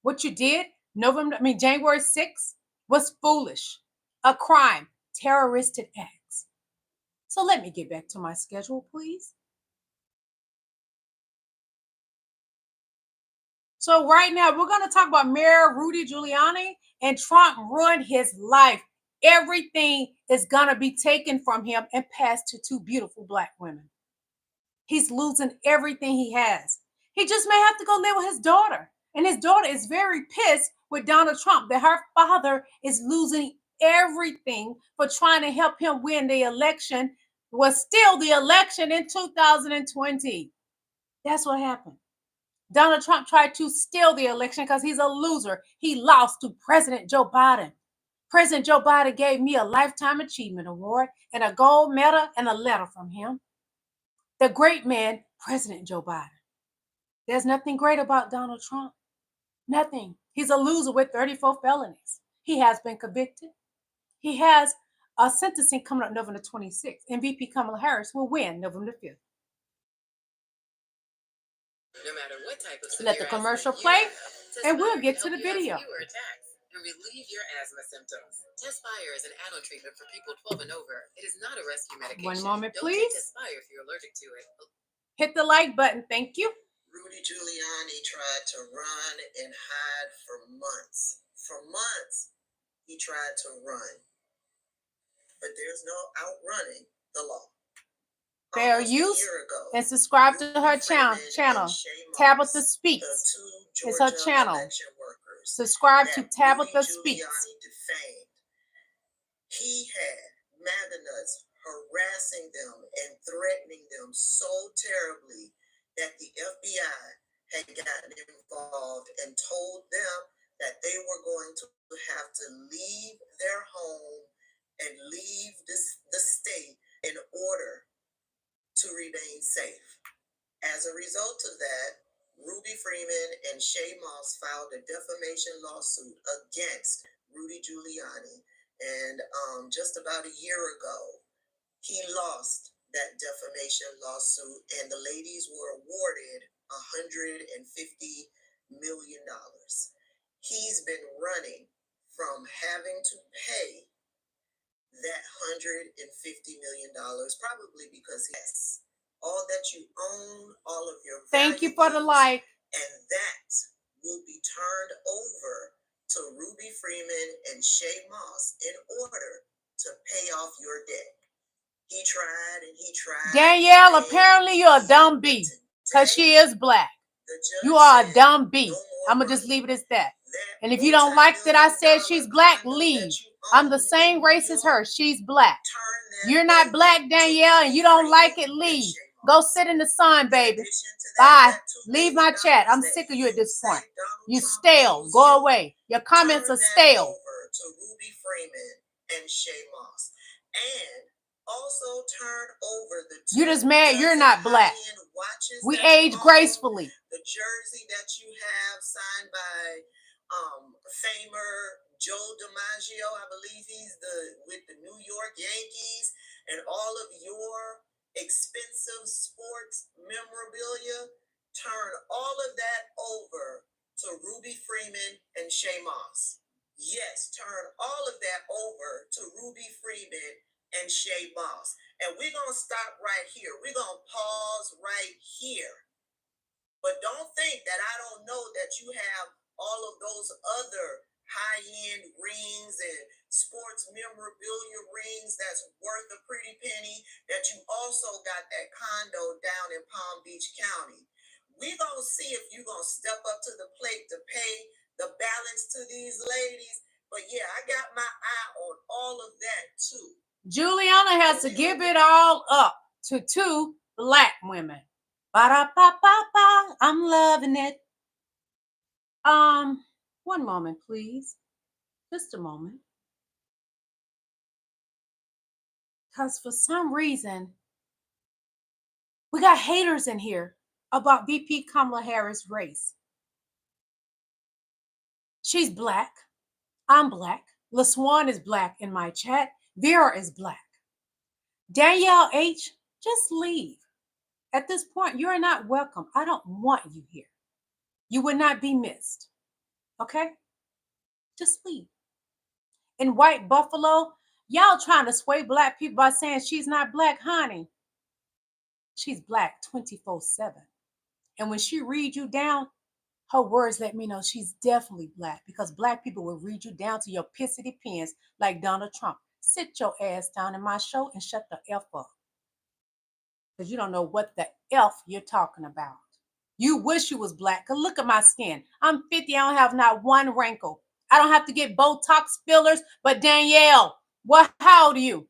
What you did, January 6th was foolish, a crime, terroristic acts. So let me get back to my schedule, please. So right now, we're going to talk about Mayor Rudy Giuliani, and Trump ruined his life. Everything is going to be taken from him and passed to two beautiful black women. He's losing everything he has. He just may have to go live with his daughter. And his daughter is very pissed with Donald Trump that her father is losing everything for trying to help him win the election, was still the election in 2020. That's what happened. Donald Trump tried to steal the election because he's a loser. He lost to President Joe Biden. President Joe Biden gave me a Lifetime Achievement Award and a gold medal and a letter from him. The great man, President Joe Biden. There's nothing great about Donald Trump. Nothing. He's a loser with 34 felonies. He has been convicted. He has a sentencing coming up November 26th. And VP Kamala Harris will win November 5th. No matter what type of let the commercial play, and we'll get to the video. And relieve your asthma symptoms. Tespire is an add-on treatment for people 12 and over. It is not a rescue medication. One moment, Don't please. take Tespire if you're allergic to it. Hit the like button. Thank you. Rudy Giuliani tried to run and hide for months. For months, he tried to run. But there's no outrunning the law. Fair use and subscribe to her channel. Tabitha Speaks. It's her channel. Subscribe to Tabitha Speaks. He had MAGA nuts harassing them and threatening them so terribly that the FBI had gotten involved and told them that they were going to have to leave their home and leave the state in order to remain safe. As a result of that, Ruby Freeman and Shay Moss filed a defamation lawsuit against Rudy Giuliani. And just about a year ago, he lost that defamation lawsuit, and the ladies were awarded $150 million. He's been running from having to pay that $150 million, probably because yes, all that you own, all of your thank you for the like, and that will be turned over to Ruby Freeman and Shay Moss in order to pay off your debt. He tried and he tried. Danielle, apparently you're a dumb bee because she is black. You are a dumb bee. I'm going to just leave it as that. And if you don't like that I said she's black, leave. I'm the same race as her. She's black. You're not black, Danielle, and you don't like it, leave. Go sit in the sun, baby. Bye. Leave my chat. I'm sick of you at this point. You stale. Go away. Your comments are stale. To Ruby Freeman and Shay Moss. And also turn over the you just mad you're not black. We age gracefully. The jersey that you have signed by famer Joe DiMaggio, I believe he's with the New York Yankees, and all of your expensive sports memorabilia, turn all of that over to Ruby Freeman and Shay Moss. Yes, turn all of that over to Ruby Freeman and Shay Moss. And we're going to stop right here. We're going to pause right here. But don't think that I don't know that you have all of those other high-end rings and sports memorabilia rings that's worth a pretty penny, that you also got that condo down in Palm Beach County. We gonna see if you gonna step up to the plate to pay the balance to these ladies. But yeah, I got my eye on all of that too. Giuliani has to give it all up to 2 black women. Ba-da-ba-ba-ba. I'm loving it. One moment, please. Just a moment. Because for some reason, we got haters in here about VP Kamala Harris' race. She's black. I'm black. LaSwan is black in my chat. Vera is black. Danielle H., just leave. At this point, you're not welcome. I don't want you here. You would not be missed. Okay? Just leave. In White Buffalo, y'all trying to sway black people by saying she's not black, honey. She's black 24/7. And when she reads you down, her words let me know she's definitely black, because black people will read you down to your pissity pins like Donald Trump. Sit your ass down in my show and shut the F up. Because you don't know what the F you're talking about. You wish you was black. Because look at my skin. I'm 50. I don't have not one wrinkle. I don't have to get Botox fillers. But Danielle, how old are you?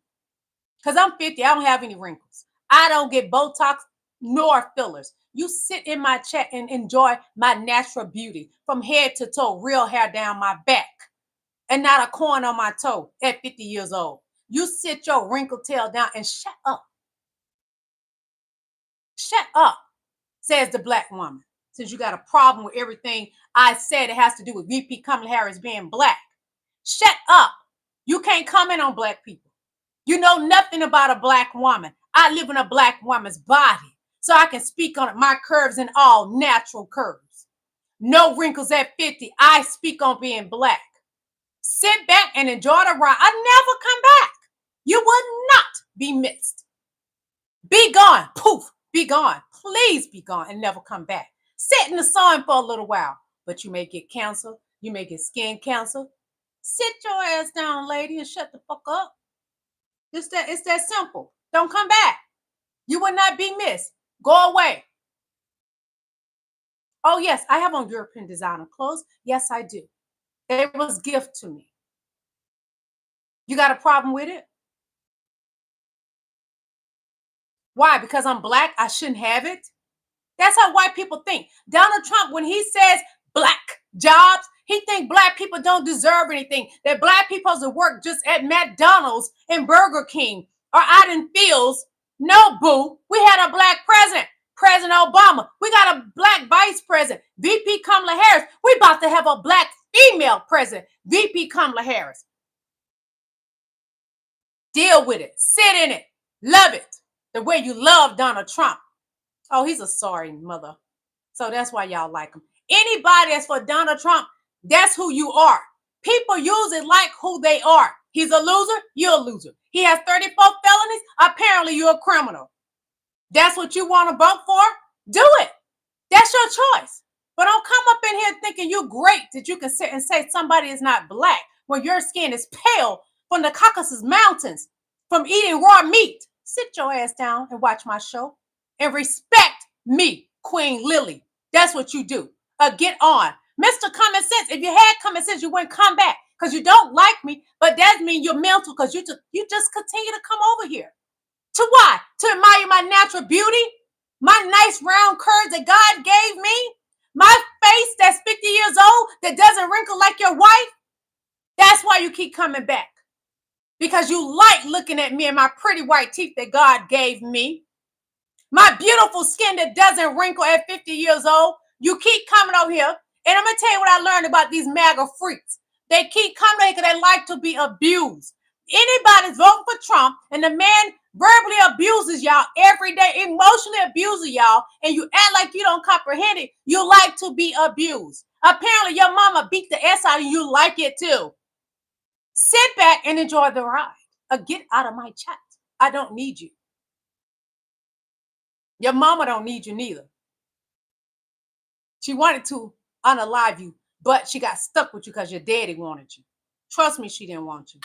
Because I'm 50. I don't have any wrinkles. I don't get Botox nor fillers. You sit in my chat and enjoy my natural beauty from head to toe, real hair down my back, and not a corn on my toe at 50 years old. You sit your wrinkled tail down and shut up. Shut up, says the black woman. Since you got a problem with everything I said, it has to do with VP Kamala Harris being black. Shut up. You can't comment on black people. You know nothing about a black woman. I live in a black woman's body, so I can speak on it. My curves and all natural curves. No wrinkles at 50. I speak on being black. Sit back and enjoy the ride. I never come back. You will not be missed. Be gone. Poof. Be gone. Please be gone and never come back. Sit in the sun for a little while, but you may get cancer. You may get skin cancer. Sit your ass down, lady, and shut the fuck up. It's that simple. Don't come back. You will not be missed. Go away. Oh, yes, I have on European designer clothes. Yes, I do. It was gift to me. You got a problem with it? Why? Because I'm black, I shouldn't have it? That's how white people think. Donald Trump, when he says black jobs, he thinks black people don't deserve anything. That black people have to work just at McDonald's and Burger King or out in fields. No, boo. We had a black president, President Obama. We got a black vice president, VP Kamala Harris. We about to have a black female president, VP Kamala Harris. Deal with it. Sit in it. Love it. The way you love Donald Trump. Oh, he's a sorry mother. So that's why y'all like him. Anybody that's for Donald Trump, that's who you are. People use it like who they are. He's a loser, you're a loser. He has 34 felonies, apparently you're a criminal. That's what you want to vote for? Do it. That's your choice. But don't come up in here thinking you're great that you can sit and say somebody is not black when your skin is pale from the Caucasus Mountains, from eating raw meat. Sit your ass down and watch my show and respect me, Queen Lily. That's what you do. Get on. Mr. Common Sense, if you had common sense, you wouldn't come back because you don't like me, but that means you're mental because you just continue to come over here. To why? To admire my natural beauty, my nice round curves that God gave me, my face that's 50 years old that doesn't wrinkle like your wife. That's why you keep coming back. Because you like looking at me and my pretty white teeth that God gave me. My beautiful skin that doesn't wrinkle at 50 years old. You keep coming over here. And I'm going to tell you what I learned about these MAGA freaks. They keep coming here because they like to be abused. Anybody's voting for Trump and the man verbally abuses y'all every day, emotionally abuses y'all, and you act like you don't comprehend it. You like to be abused. Apparently your mama beat the ass out of you, like it too. Sit back and enjoy the ride. Get out of my chat. I don't need you. Your mama don't need you neither. She wanted to unalive you, but she got stuck with you because your daddy wanted you. Trust me, she didn't want you.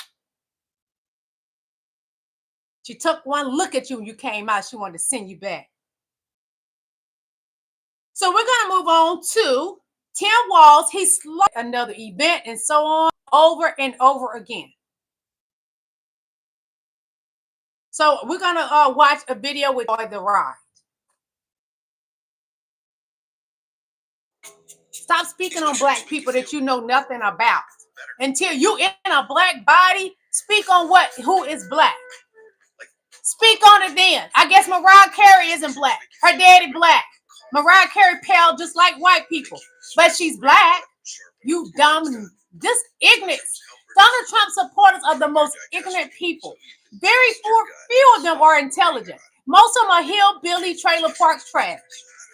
She took one look at you when you came out. She wanted to send you back. So we're going to move on to Tim Walz. He slaughtered another event and so on over and over again. So we're going to watch a video with the ride. Stop speaking on black people that you know nothing about. Until you in a black body, speak on who is black. Speak on it then. I guess Mariah Carey isn't black. Her daddy black. Mariah Carey pale just like white people. But she's black. You dumb, just ignorant. Donald Trump supporters are the most ignorant people. Very few of them are intelligent. Most of them are hillbilly trailer park trash.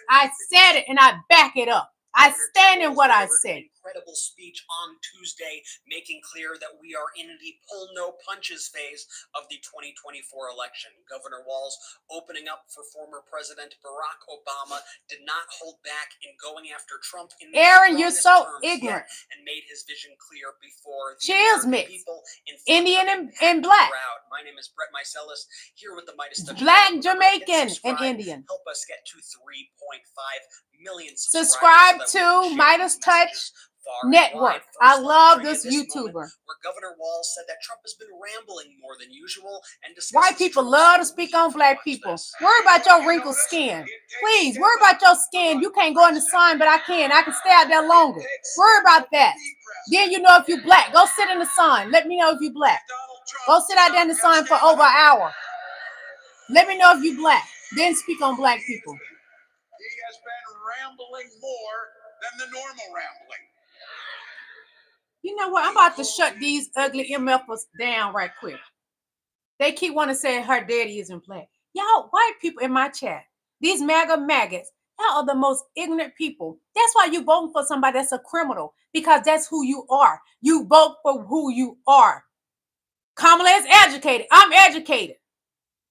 I said it and I back it up. I stand in what I said. Incredible speech on Tuesday, making clear that we are in the pull no punches phase of the 2024 election. Governor Walz opening up for former President Barack Obama did not hold back in going after Trump in the Aaron, you're so ignorant. And made his vision clear before the she is mixed. People Indian and black. Crowd. My name is Brett Mycelis, here with the Midas Touch. Black, Jamaican, and Indian. Help us get to 3.5 million subscribe to Midas Touch Network. I love this YouTuber. Where Governor Walz said that Trump has been rambling more than usual and white people love to speak on black people. Worry about your wrinkled skin. Please, worry about your skin. You can't go in the sun, but I can. I can stay out there longer. Worry about that. Then you know if you black. Go sit in the sun. Let me know if you black. Go sit out there in the sun for over an hour. Let me know if you black. Then speak on black people. He has been rambling more than the normal rambling. You know what? I'm about to shut these ugly MFers down right quick. They keep wanting to say her daddy isn't black. Y'all, white people in my chat, these MAGA maggots, y'all are the most ignorant people. That's why you voting for somebody that's a criminal, because that's who you are. You vote for who you are. Kamala is educated. I'm educated.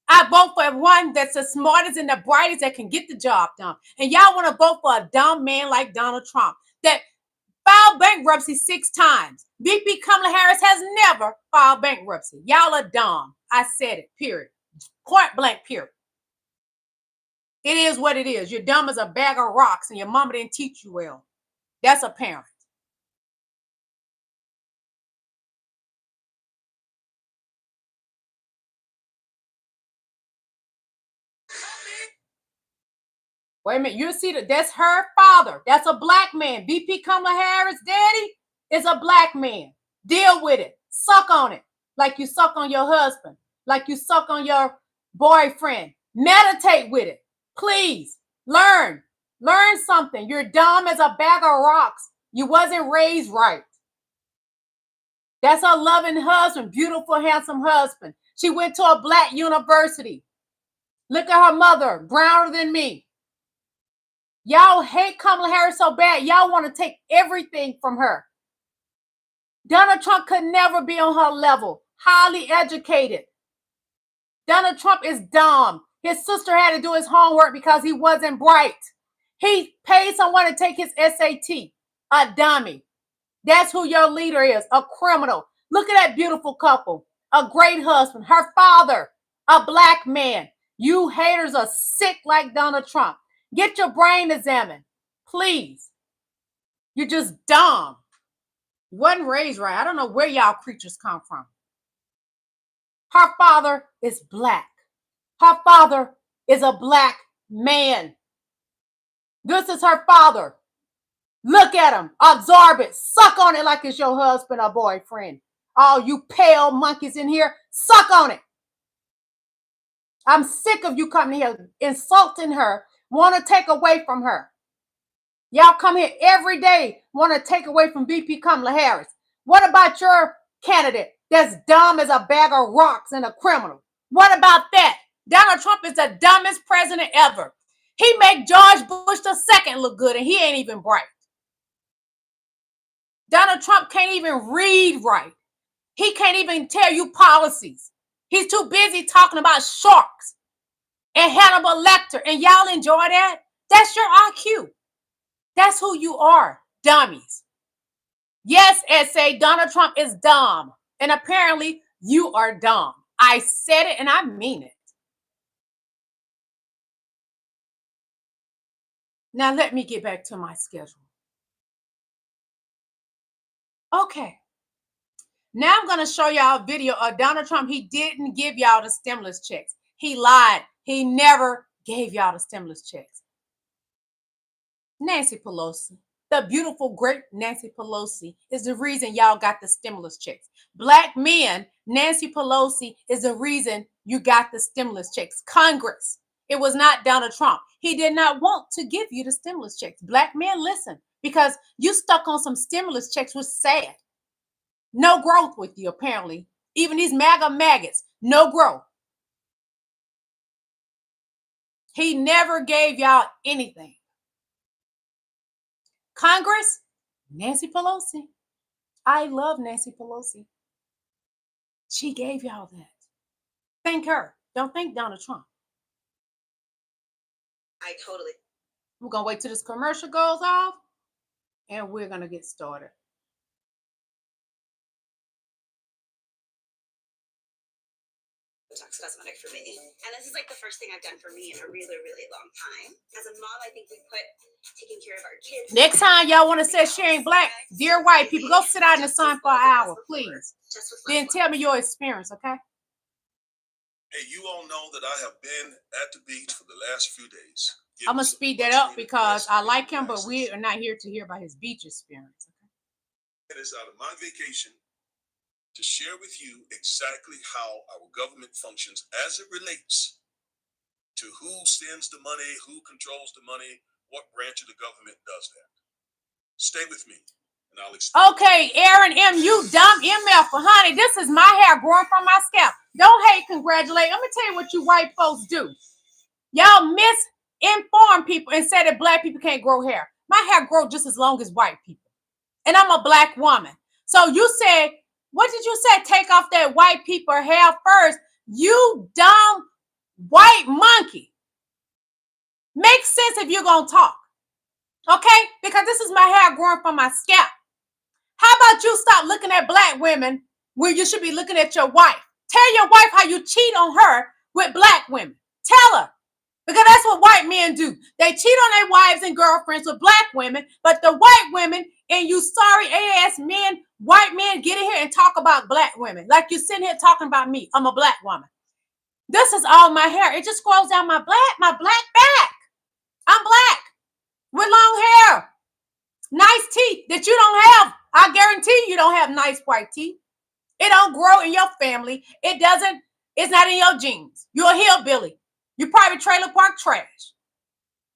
I vote for one that's the smartest and the brightest that can get the job done. And y'all want to vote for a dumb man like Donald Trump that filed bankruptcy 6 times. VP Kamala Harris has never filed bankruptcy. Y'all are dumb. I said it, period. Point blank, period. It is what it is. You're dumb as a bag of rocks and your mama didn't teach you well. That's apparent. Wait a minute, you see that's her father. That's a black man. VP Kamala Harris' daddy is a black man. Deal with it. Suck on it. Like you suck on your husband. Like you suck on your boyfriend. Meditate with it. Please. Learn. Learn something. You're dumb as a bag of rocks. You wasn't raised right. That's a loving husband. Beautiful, handsome husband. She went to a black university. Look at her mother. Browner than me. Y'all hate Kamala Harris so bad. Y'all want to take everything from her. Donald Trump could never be on her level. Highly educated. Donald Trump is dumb. His sister had to do his homework because he wasn't bright. He paid someone to take his SAT. A dummy. That's who your leader is. A criminal. Look at that beautiful couple. A great husband. Her father. A black man. You haters are sick like Donald Trump. Get your brain examined, please. You're just dumb. Wasn't raised right. I don't know where y'all creatures come from. Her father is black. Her father is a black man. This is her father. Look at him. Absorb it. Suck on it like it's your husband or boyfriend. All you pale monkeys in here, suck on it. I'm sick of you coming here insulting her. Want to take away from her. Y'all come here every day, want to take away from VP Kamala Harris. What about your candidate that's dumb as a bag of rocks and a criminal? What about that? Donald Trump is the dumbest president ever. He make George Bush II look good and he ain't even bright. Donald Trump can't even read right. He can't even tell you policies. He's too busy talking about sharks and Hannibal Lecter, and y'all enjoy that? That's your IQ. That's who you are, dummies. Yes, SA, Donald Trump is dumb. And apparently you are dumb. I said it and I mean it. Now let me get back to my schedule. Okay. Now I'm going to show y'all a video of Donald Trump. He didn't give y'all the stimulus checks. He lied. He never gave y'all the stimulus checks. Nancy Pelosi, the beautiful, great Nancy Pelosi, is the reason y'all got the stimulus checks. Black men, Nancy Pelosi is the reason you got the stimulus checks. Congress. It was not Donald Trump. He did not want to give you the stimulus checks. Black men, listen, because you stuck on some stimulus checks, was sad. No growth with you, apparently. Even these MAGA maggots, no growth. He never gave y'all anything. Congress, Nancy Pelosi. I love Nancy Pelosi. She gave y'all that. Thank her. Don't thank Donald Trump. I totally. We're going to wait till this commercial goes off, and we're going to get started. Botox cosmetic for me. And this is like the first thing I've done for me in a really, really long time. As a mom, I think we put taking care of our kids. Next time y'all want to say sharing black, dear white people, go sit out in the sun for an hour, please. Then tell me your experience, okay? Hey, you all know that I have been at the beach for the last few days. I'm going to speed that up because I like him, but we are not here to hear about his beach experience. Okay? It is out of my vacation to share with you exactly how our government functions as it relates to who sends the money, who controls the money, what branch of the government does that. Stay with me, and I'll explain. Okay, Aaron M., you dumb MF, honey, this is my hair growing from my scalp. Don't hate, congratulate. Let me tell you what you white folks do. Y'all misinform people and say that black people can't grow hair. My hair grows just as long as white people. And I'm a black woman. So you said, what did you say? Take off that white people hair first. You dumb white monkey. Makes sense if you're going to talk. Okay? Because this is my hair growing from my scalp. How about you stop looking at black women when you should be looking at your wife? Tell your wife how you cheat on her with black women. Tell her. Because that's what white men do. They cheat on their wives and girlfriends with black women, but the white women and you sorry ass men, white men, get in here and talk about black women. Like you're sitting here talking about me. I'm a black woman. This is all my hair. It just scrolls down my black back. I'm black with long hair. Nice teeth that you don't have. I guarantee you don't have nice white teeth. It don't grow in your family. It's not in your genes. You're a hillbilly. You probably trailer park trash.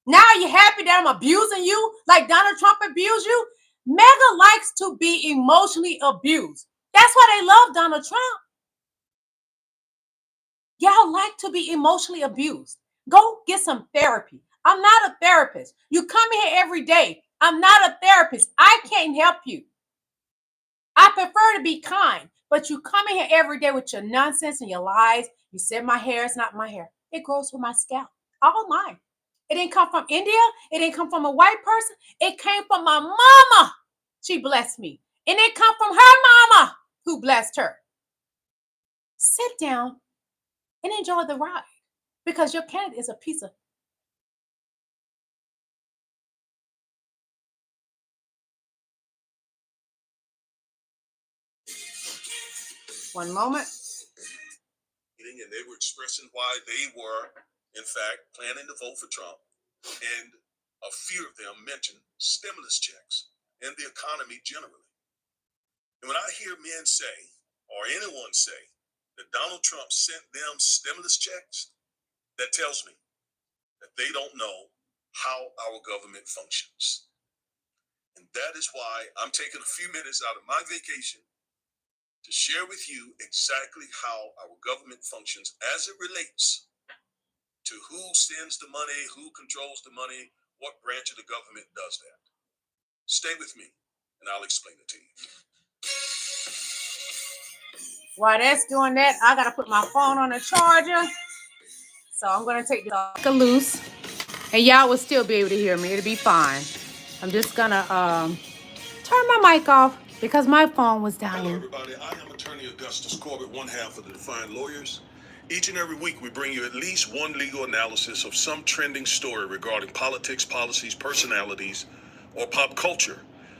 Now you happy that I'm abusing you like Donald Trump abused you? MAGA likes to be emotionally abused. That's why they love Donald Trump. Y'all like to be emotionally abused. Go get some therapy. I'm not a therapist. You come here every day. I'm not a therapist. I can't help you. I prefer to be kind, but you come in here every day with your nonsense and your lies. You said my hair is not my hair. It grows from my scalp. All mine. It didn't come from India. It didn't come from a white person. It came from my mama. She blessed me. And it come from her mama who blessed her. Sit down and enjoy the ride because your candidate is a piece of. One moment. And they were expressing why they were, in fact, planning to vote for Trump. And a few of them mentioned stimulus checks and the economy generally. And when I hear men say, or anyone say, that Donald Trump sent them stimulus checks, that tells me that they don't know how our government functions. And that is why I'm taking a few minutes out of my vacation to share with you exactly how our government functions as it relates to who sends the money, who controls the money, what branch of the government does that. Stay with me, and I'll explain it to you. While that's doing that, I got to put my phone on the charger. So I'm going to take this loose, and y'all will still be able to hear me. It'll be fine. I'm just going to turn my mic off because my phone was Hello, dying. everybody. I am attorney Augustus Corbett, one half of the Defiant Lawyers. Each and every week, we bring you at least one legal analysis of some trending story regarding politics, policies, personalities, or pop culture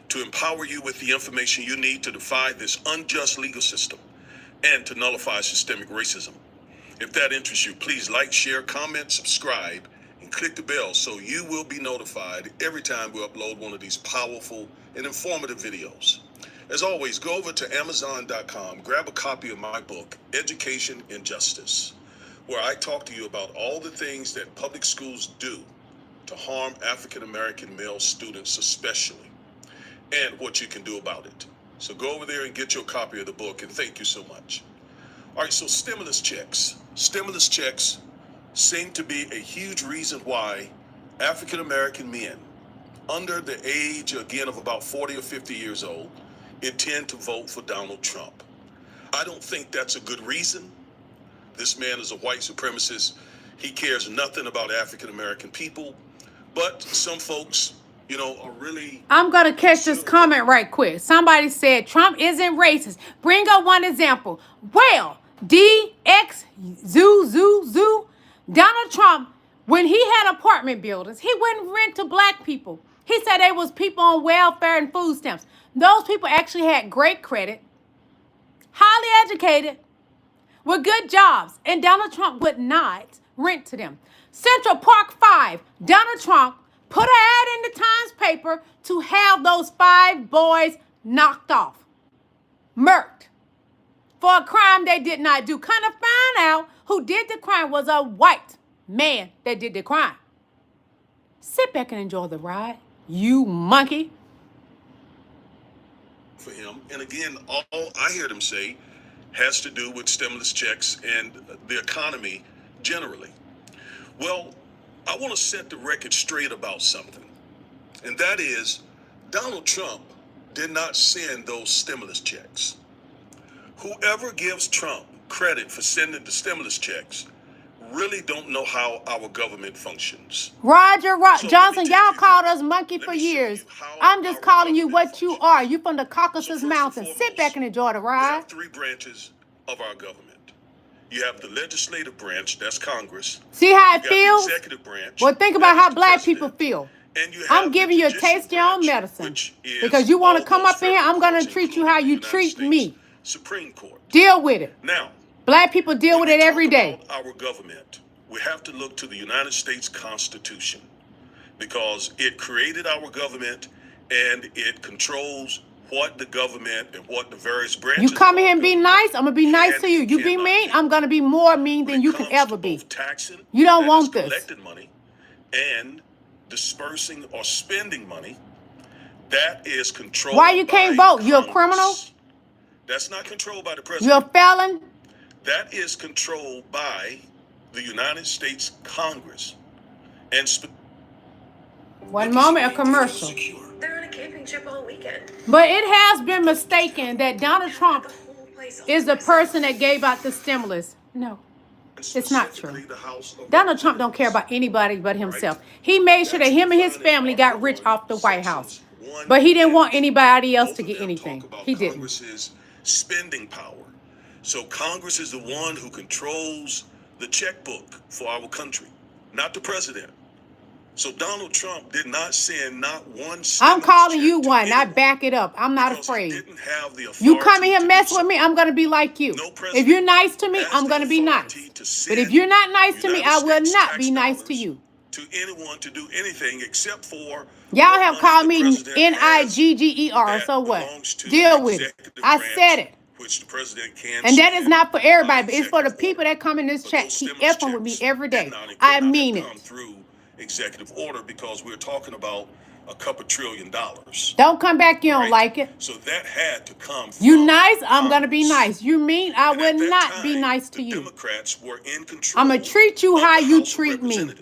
to empower you with the information you need to defy this unjust legal system and to nullify systemic racism. If that interests you, please like, share, comment, subscribe, and click the bell so you will be notified every time we upload one of these powerful and informative videos. As always, go over to Amazon.com, grab a copy of my book, Education and Justice, where I talk to you about all the things that public schools do to harm African American male students especially, and what you can do about it. So go over there and get your copy of the book, and thank you so much. All right, so stimulus checks. Stimulus checks seem to be a huge reason why African American men under the age, again, of about 40 or 50 years old, intend to vote for Donald Trump. I don't think that's a good reason. This man is a white supremacist. He cares nothing about African American people. But some folks, you know, are really... I'm going to catch this comment right quick. Somebody said Trump isn't racist. Bring up one example. Well, DX, zoo. Donald Trump, when he had apartment buildings, he wouldn't rent to black people. He said there was people on welfare and food stamps. Those people actually had great credit, highly educated, with good jobs, and Donald Trump would not rent to them. Central Park 5, Donald Trump put an ad in the Times paper to have those 5 boys knocked off, murked, for a crime they did not do. Kind of find out who did the crime was a white man that did the crime. Sit back and enjoy the ride, you monkey. For him, and again, all I heard him say has to do with stimulus checks and the economy generally. Well, I want to set the record straight about something, and that is Donald Trump did not send those stimulus checks. Whoever gives Trump credit for sending the stimulus checks really don't know how our government functions. Roger Johnson, y'all called us monkey for years. I'm just calling you what you are. You from the Caucasus Mountains. Sit back and enjoy the We ride. have 3 branches of our government. You have the legislative branch, that's Congress. See how it You got feels? the executive branch. Well, think about how black people feel. And you have I'm the giving you a judicial taste of your own branch, medicine. which is Because you want to all come those up in here, federal I'm going to courts, treat you how you including the treat United me. States Supreme Court. Deal with it. Now, Black people deal when with we it every talk day. about our government, we have to look to the United States Constitution because it created our government and it controls what the government and what the various branches. You come of here our and be government nice, I'm going to be nice to you. and You be cannot mean, do. I'm going to be more mean When than it you can comes ever to be. both taxing, You don't that want is this. collected money, and dispersing or spending money, that is controlled. Why you can't by vote? You a criminal? Congress. That's not controlled by the president. You're a felon? That is controlled by the United States Congress. And One moment, a commercial. They're on a camping trip all weekend. But it has been mistaken that Donald Trump is the person that gave out the stimulus. No, it's not true. Donald Trump don't care about anybody but himself. He made sure that him and his family got rich off the White House. But he didn't want anybody else to get anything. He didn't. Congress's spending power. So Congress is the one who controls the checkbook for our country, not the president. So Donald Trump did not send not one. I'm calling you one. I back it up. I'm not afraid. You come in here mess with me, I'm going to be like you. If you're nice to me, I'm going to be nice. But if you're not nice to me, I will not be nice to you. To anyone to do anything except for y'all have called me Nigger, so what? Deal with it. I said it. Which the president can. And that is not for everybody, but it's for the people that come in this chat. Keep effing with me every day. I mean it. Through executive order because we're talking about a couple $1 trillion. Don't come back. You don't like it. So that had to come. You nice? I'm gonna be nice. You mean? I would not be nice to you. Democrats were in control. I'm gonna treat you how you treat me.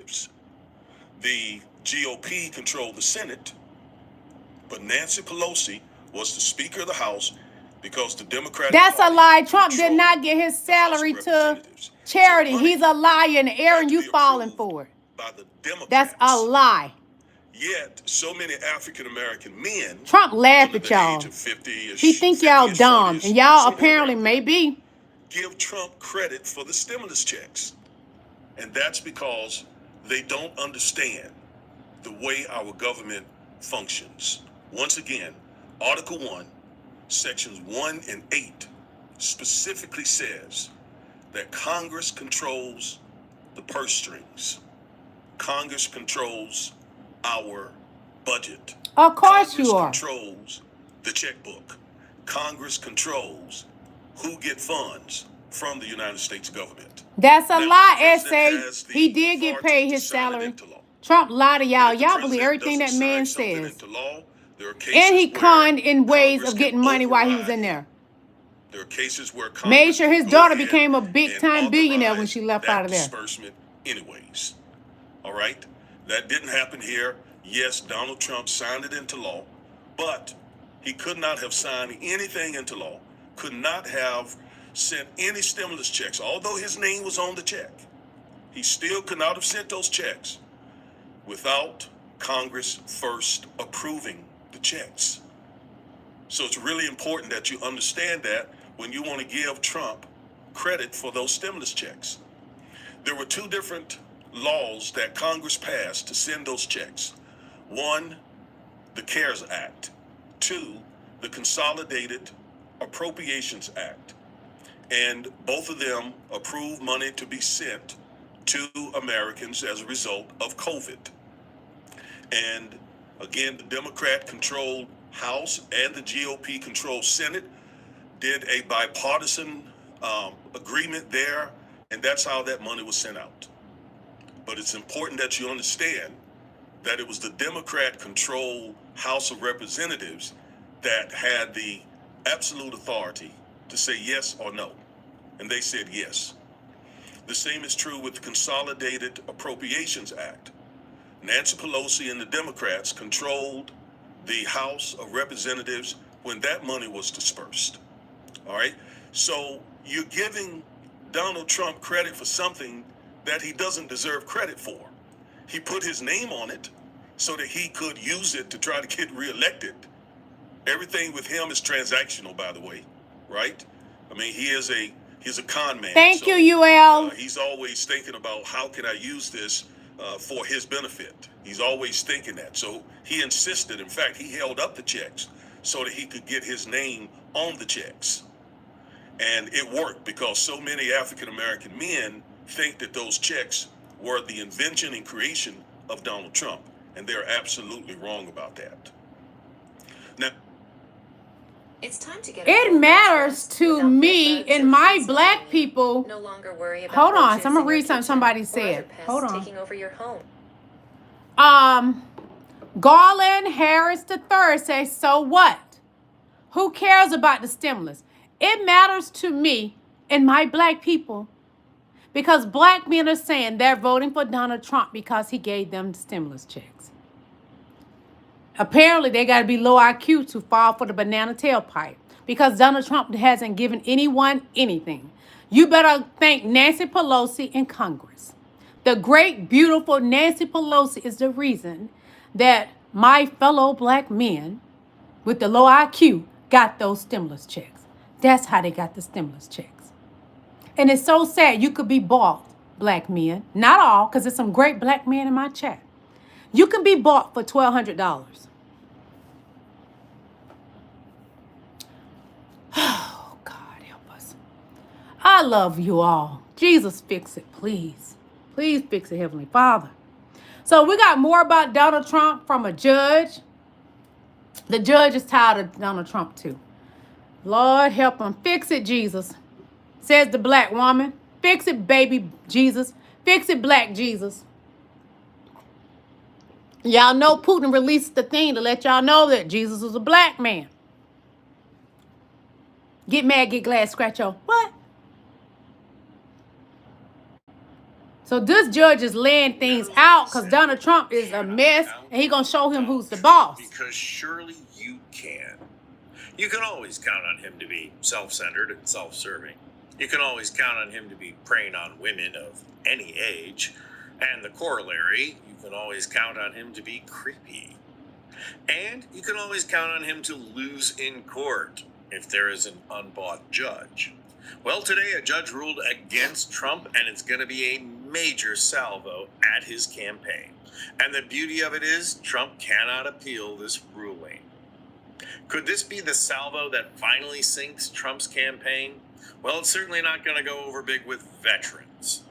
The GOP controlled the Senate, but Nancy Pelosi was the Speaker of the House because the Democratic That's Party a lie. Trump did not get his salary to charity. He's a liar, and Aaron, you falling for it. By the Democrats. That's a lie. Yet, so many African-American men, Trump laughed under at the y'all. age of 50-ish, He think y'all 50-ish, dumb, 40-ish, and y'all somewhere apparently around may there, be. give Trump credit for the stimulus checks. And that's because they don't understand the way our government functions. Once again, Article 1, Sections 1 and 8 specifically says that Congress controls the purse strings. Congress controls our budget. Of course Congress you are. controls the checkbook. Congress controls who get funds from the United States government. That's a Now, lie, the president essay. has the He did get authority paid to his sign it salary. into law. Trump lied to y'all. And if the Y'all believe president everything that doesn't man sign something says. into law, there are And cases he where conned in ways Congress of can getting money while he was in override. there. There are cases where Made Congress sure can his go daughter ahead became a and big-time billionaire when authorize she left that out of there. disbursement anyways. All right? That didn't happen here. Yes, Donald Trump signed it into law, but he could not have signed anything into law, could not have sent any stimulus checks, although his name was on the check. He still could not have sent those checks without Congress first approving the checks. So it's really important that you understand that when you want to give Trump credit for those stimulus checks. There were two different laws that Congress passed to send those checks. One, the CARES Act. Two, the Consolidated Appropriations Act. And both of them approved money to be sent to Americans as a result of COVID. And again, the Democrat-controlled House and the GOP-controlled Senate did a bipartisan agreement there, and that's how that money was sent out. But it's important that you understand that it was the Democrat-controlled House of Representatives that had the absolute authority to say yes or no, and they said yes. The same is true with the Consolidated Appropriations Act. Nancy Pelosi and the Democrats controlled the House of Representatives when that money was dispersed. All right? So you're giving Donald Trump credit for something that he doesn't deserve credit for. He put his name on it so that he could use it to try to get reelected. Everything with him is transactional, by the way, right? I mean, he's a con man. Thank you, UL. He's always thinking about how can I use this for his benefit. He's always thinking that. So he insisted, in fact, he held up the checks so that he could get his name on the checks. And it worked because so many African-American men think that those checks were the invention and creation of Donald Trump. And they're absolutely wrong about that. Now, it's time to get it matters to me and my black people. No longer worry about hold on, roaches so I'm gonna in your read something kitchen somebody or said. other pests Hold on. taking over your home. Garland Harris III says, so what? Who cares about the stimulus? It matters to me and my black people because black men are saying they're voting for Donald Trump because he gave them the stimulus checks. Apparently, they got to be low IQ to fall for the banana tailpipe because Donald Trump hasn't given anyone anything. You better thank Nancy Pelosi in Congress. The great, beautiful Nancy Pelosi is the reason that my fellow black men with the low IQ got those stimulus checks. That's how they got the stimulus checks. And it's so sad you could be bought, black men. Not all, because there's some great black men in my chat. You can be bought for $1,200. Oh, God, help us. I love you all. Jesus, fix it, please. Please fix it, Heavenly Father. So we got more about Donald Trump from a judge. The judge is tired of Donald Trump, too. Lord, help him. Fix it, Jesus, says the black woman. Fix it, baby Jesus. Fix it, black Jesus. Y'all know Putin released the thing to let y'all know that Jesus was a black man. Get mad, get glad, scratch your what? So this judge is laying things out because Donald Trump is a mess and he's going to show him who's the boss. Because surely you can. You can always count on him to be self-centered and self-serving. You can always count on him to be preying on women of any age. And the corollary, you can always count on him to be creepy. And you can always count on him to lose in court if there is an unbought judge. Well, today a judge ruled against Trump, and it's going to be a major salvo at his campaign. And the beauty of it is, Trump cannot appeal this ruling. Could this be the salvo that finally sinks Trump's campaign? Well, it's certainly not going to go over big with veterans.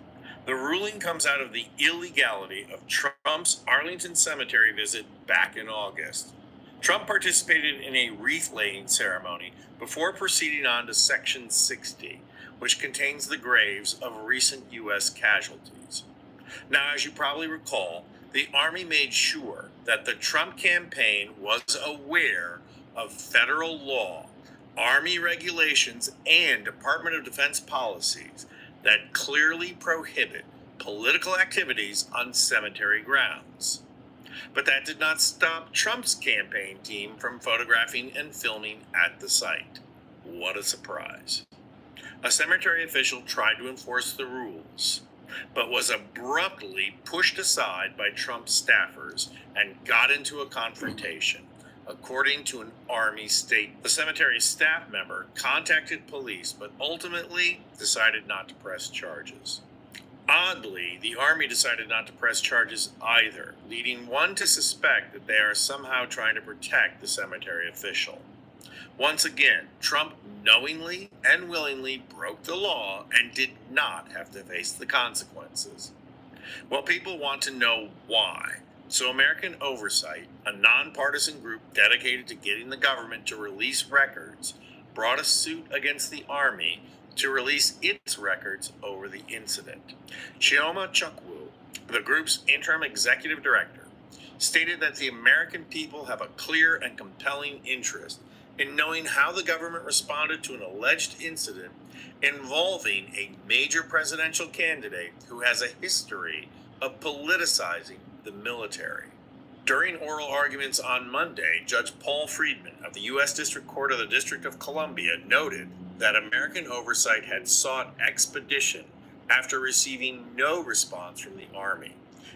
The ruling comes out of the illegality of Trump's Arlington Cemetery visit back in August. Trump participated in a wreath-laying ceremony before proceeding on to Section 60, which contains the graves of recent U.S. casualties. Now, as you probably recall, the Army made sure that the Trump campaign was aware of federal law, Army regulations, and Department of Defense policies that clearly prohibit political activities on cemetery grounds. But that did not stop Trump's campaign team from photographing and filming at the site. What a surprise. A cemetery official tried to enforce the rules, but was abruptly pushed aside by Trump staffers and got into a confrontation. According to an Army statement, the cemetery staff member contacted police, but ultimately decided not to press charges. Oddly, the Army decided not to press charges either, leading one to suspect that they are somehow trying to protect the cemetery official. Once again, Trump knowingly and willingly broke the law and did not have to face the consequences. Well, people want to know why. So American Oversight, a nonpartisan group dedicated to getting the government to release records, brought a suit against the Army to release its records over the incident. Chioma Chukwu, the group's interim executive director, stated that the American people have a clear and compelling interest in knowing how the government responded to an alleged incident involving a major presidential candidate who has a history of politicizing the military. During oral arguments on Monday, Judge Paul Friedman of the U.S. District Court of the District of Columbia noted that American Oversight had sought expedition after receiving no response from the Army.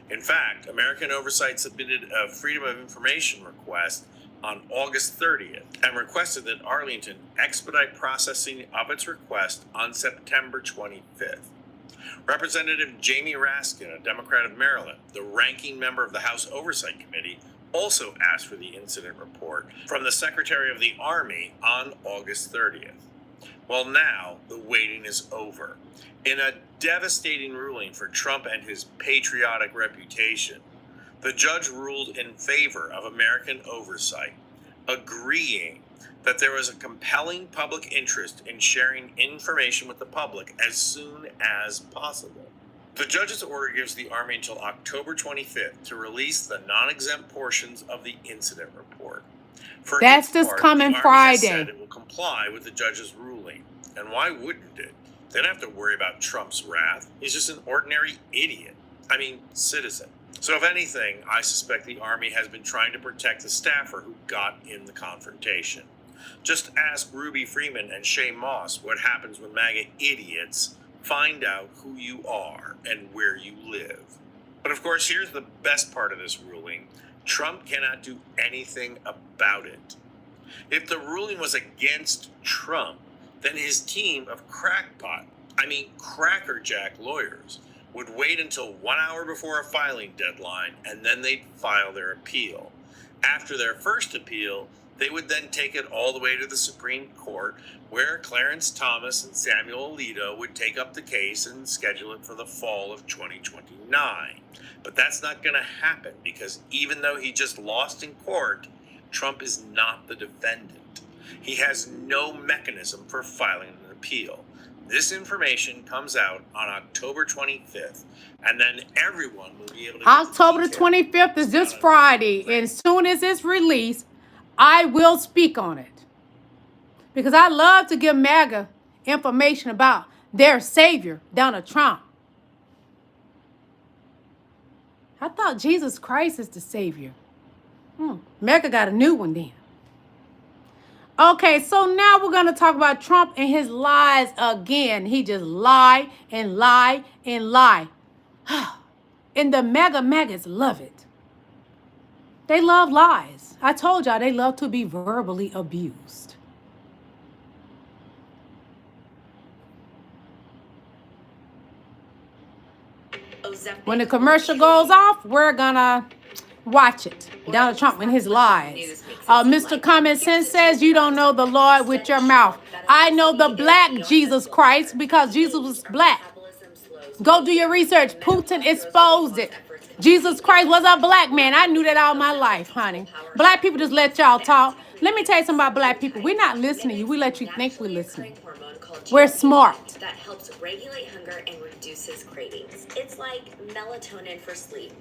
In fact, American Oversight submitted a Freedom of Information request on August 30th and requested that Arlington expedite processing of its request on September 25th. Representative Jamie Raskin, a Democrat of Maryland, the ranking member of the House Oversight Committee, also asked for the incident report from the Secretary of the Army on August 30th. Well, now the waiting is over. In a devastating ruling for Trump and his patriotic reputation, the judge ruled in favor of American Oversight, agreeing that there was a compelling public interest in sharing information with the public as soon as possible. The judge's order gives the Army until October 25th to release the non-exempt portions of the incident report. For That's its this part, coming the Army Friday. has said it will comply with the judge's ruling. And why wouldn't it? They don't have to worry about Trump's wrath. He's just an ordinary idiot. Citizen. So if anything, I suspect the Army has been trying to protect the staffer who got in the confrontation. Just ask Ruby Freeman and Shay Moss what happens when MAGA idiots find out who you are and where you live. But of course, here's the best part of this ruling. Trump cannot do anything about it. If the ruling was against Trump, then his team of crackerjack lawyers would wait until 1 hour before a filing deadline, and then they'd file their appeal. After their first appeal, they would then take it all the way to the Supreme Court, where Clarence Thomas and Samuel Alito would take up the case and schedule it for the fall of 2029. But that's not going to happen, because even though he just lost in court, Trump is not the defendant. He has no mechanism for filing an appeal. This information comes out on October 25th, and then everyone will be able to... October the 25th is this Friday, and as soon as it's released, I will speak on it. Because I love to give MAGA information about their savior, Donald Trump. I thought Jesus Christ is the savior. MAGA got a new one then. Okay, so now we're going to talk about Trump and his lies again. He just lie and lie and lie. And the MAGAs love it. They love lies. I told y'all they love to be verbally abused. When the commercial goes off, we're gonna watch it. Donald Trump and his lies. Mr. Common Sense says you don't know the Lord with your mouth. I know the black Jesus Christ because Jesus was black. Go do your research. Putin exposed it. Jesus Christ was a black man. I knew that all my life, honey. Black people just let y'all talk. Let me tell you something about black people. We're not listening to you. We let you think we're listening. We're smart. That helps regulate hunger and reduces cravings. It's like melatonin for sleep.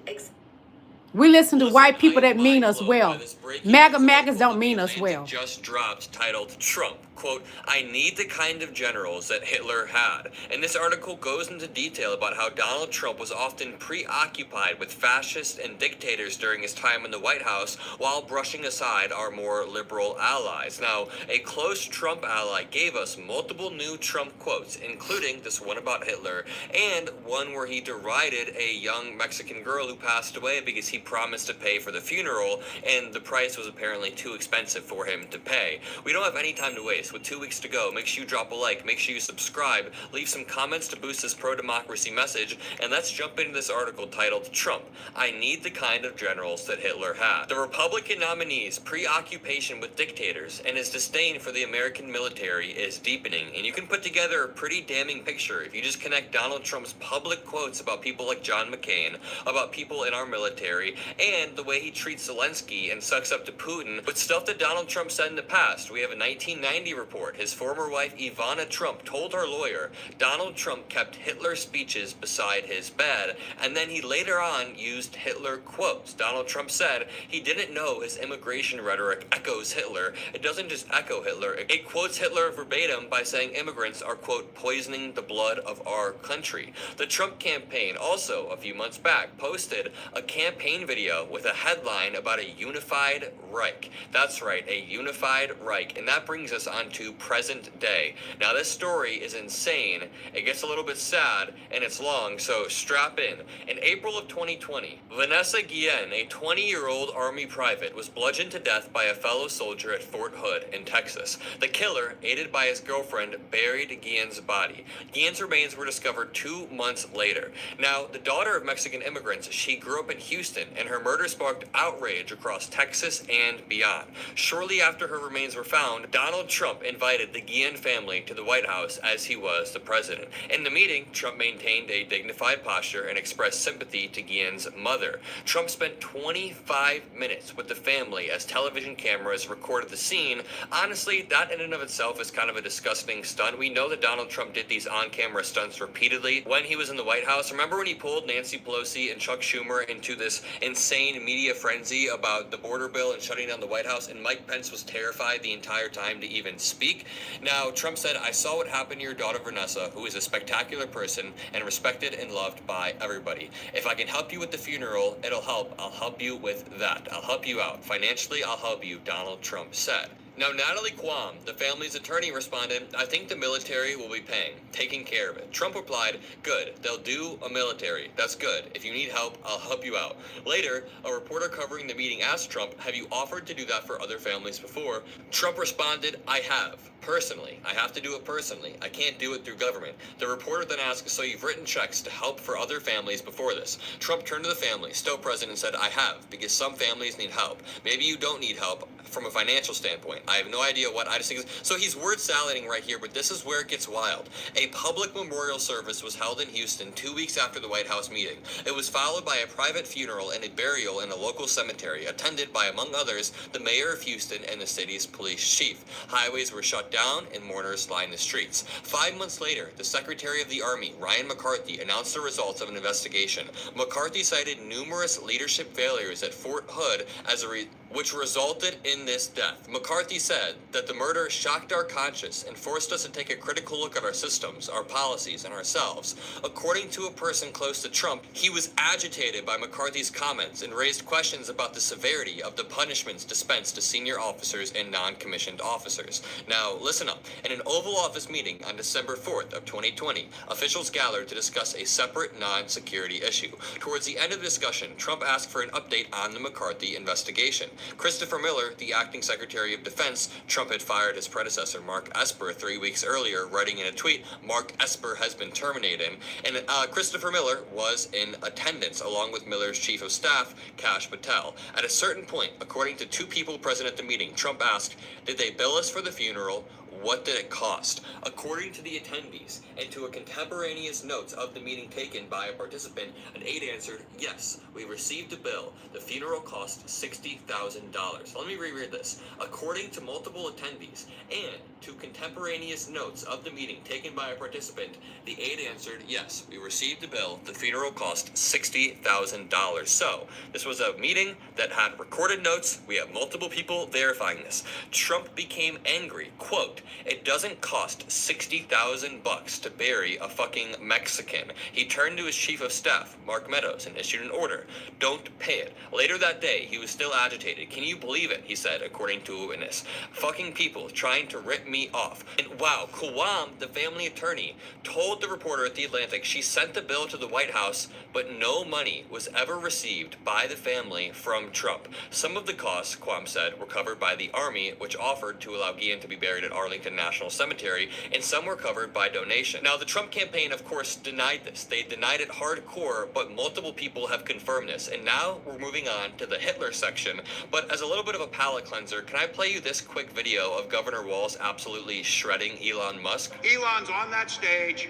We listen to white people that mean us well. MAGAs don't mean us well. Just dropped titled Trump, quote, I need the kind of generals that Hitler had. And this article goes into detail about how Donald Trump was often preoccupied with fascists and dictators during his time in the White House while brushing aside our more liberal allies. Now, a close Trump ally gave us multiple new Trump quotes, including this one about Hitler and one where he derided a young Mexican girl who passed away because he promised to pay for the funeral, and the price was apparently too expensive for him to pay. We don't have any time to waste. With 2 weeks to go, make sure you drop a like, make sure you subscribe, leave some comments to boost this pro-democracy message, and let's jump into this article titled Trump, I need the kind of generals that Hitler had. The Republican nominee's preoccupation with dictators and his disdain for the American military is deepening, and you can put together a pretty damning picture if you just connect Donald Trump's public quotes about people like John McCain, about people in our military, and the way he treats Zelensky and sucks up to Putin with stuff that Donald Trump said in the past. We have a 1990 report. His former wife Ivana Trump told her lawyer Donald Trump kept Hitler speeches beside his bed, and then he later on used Hitler quotes. Donald Trump said he didn't know his immigration rhetoric echoes Hitler. It doesn't just echo Hitler, it quotes Hitler verbatim by saying immigrants are, quote, poisoning the blood of our country. The Trump campaign also, a few months back, posted a campaign video with a headline about a unified Reich. That's right, a unified Reich. And that brings us on to present day. Now this story is insane. It gets a little bit sad and it's long, so strap in. In April of 2020, Vanessa Guillen, a 20-year-old Army private, was bludgeoned to death by a fellow soldier at Fort Hood in Texas. The killer, aided by his girlfriend, buried Guillen's body. Guillen's remains were discovered 2 months later. Now, the daughter of Mexican immigrants, she grew up in Houston, and her murder sparked outrage across Texas and beyond. Shortly after her remains were found, Donald Trump invited the Guillen family to the White House as he was the president. In the meeting, Trump maintained a dignified posture and expressed sympathy to Guillen's mother. Trump spent 25 minutes with the family as television cameras recorded the scene. Honestly, that in and of itself is kind of a disgusting stunt. We know that Donald Trump did these on-camera stunts repeatedly when he was in the White House. Remember when he pulled Nancy Pelosi and Chuck Schumer into this insane media frenzy about the border bill and shutting down the White House, and Mike Pence was terrified the entire time to even speak? Now, Trump said, I saw what happened to your daughter Vanessa, who is a spectacular person and respected and loved by everybody. If I can help you with the funeral, it'll help. I'll help you with that. I'll help you out. Financially, I'll help you, Donald Trump said. Now, Natalie Quam, the family's attorney, responded, I think the military will be paying, taking care of it. Trump replied, good, they'll do a military. That's good. If you need help, I'll help you out. Later, a reporter covering the meeting asked Trump, have you offered to do that for other families before? Trump responded, I have. Personally. I have to do it personally. I can't do it through government. The reporter then asked, so you've written checks to help for other families before this? Trump turned to the family, still president, and said, I have, because some families need help. Maybe you don't need help from a financial standpoint. I have no idea what I just think. So he's word salading right here, but this is where it gets wild. A public memorial service was held in Houston 2 weeks after the White House meeting. It was followed by a private funeral and a burial in a local cemetery, attended by, among others, the mayor of Houston and the city's police chief. Highways were shut down and mourners lined the streets. 5 months later, the Secretary of the Army, Ryan McCarthy, announced the results of an investigation. McCarthy cited numerous leadership failures at Fort Hood as a which resulted in this death. McCarthy said that the murder shocked our conscience and forced us to take a critical look at our systems, our policies, and ourselves. According to a person close to Trump, he was agitated by McCarthy's comments and raised questions about the severity of the punishments dispensed to senior officers and non-commissioned officers. Now, listen up. In an Oval Office meeting on December 4th of 2020, officials gathered to discuss a separate non-security issue. Towards the end of the discussion, Trump asked for an update on the McCarthy investigation. Christopher Miller, the acting Secretary of Defense, Trump had fired his predecessor, Mark Esper, 3 weeks earlier, writing in a tweet, "Mark Esper has been terminated." And Christopher Miller was in attendance, along with Miller's chief of staff, Kash Patel. At a certain point, according to two people present at the meeting, Trump asked, "Did they bill us for the funeral? What did it cost?" According to the attendees and to a contemporaneous notes of the meeting taken by a participant, an aide answered, "Yes, we received a bill. The funeral cost $60,000. Let me reread this. According to multiple attendees and to contemporaneous notes of the meeting taken by a participant, the aide answered, "Yes, we received a bill. The funeral cost $60,000. So, this was a meeting that had recorded notes. We have multiple people verifying this. Trump became angry. Quote, "It doesn't cost $60,000 to bury a fucking Mexican." He turned to his chief of staff, Mark Meadows, and issued an order. "Don't pay it." Later that day, he was still agitated. "Can you believe it?" he said, according to a witness. "Fucking people trying to rip me off." And wow, Kuwam, the family attorney, told the reporter at The Atlantic she sent the bill to the White House, but no money was ever received by the family from Trump. Some of the costs, Kuwam said, were covered by the Army, which offered to allow Guillen to be buried at Arlington National Cemetery, and some were covered by donation. Now, the Trump campaign, of course, denied this. They denied it hardcore, but multiple people have confirmed this. And now we're moving on to the Hitler section. But as a little bit of a palate cleanser, can I play you this quick video of Governor Walz absolutely shredding Elon Musk? Elon's on that stage,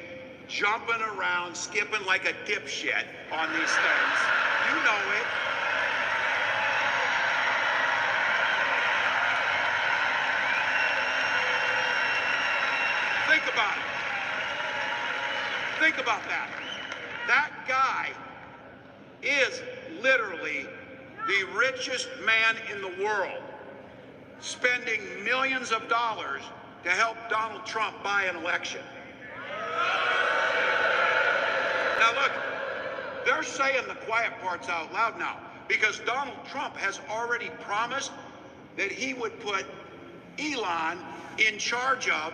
jumping around, skipping like a dipshit on these things. You know it. Think about it. Think about that. That guy is literally the richest man in the world, spending millions of dollars to help Donald Trump buy an election. Now look, they're saying the quiet parts out loud now because Donald Trump has already promised that he would put Elon in charge of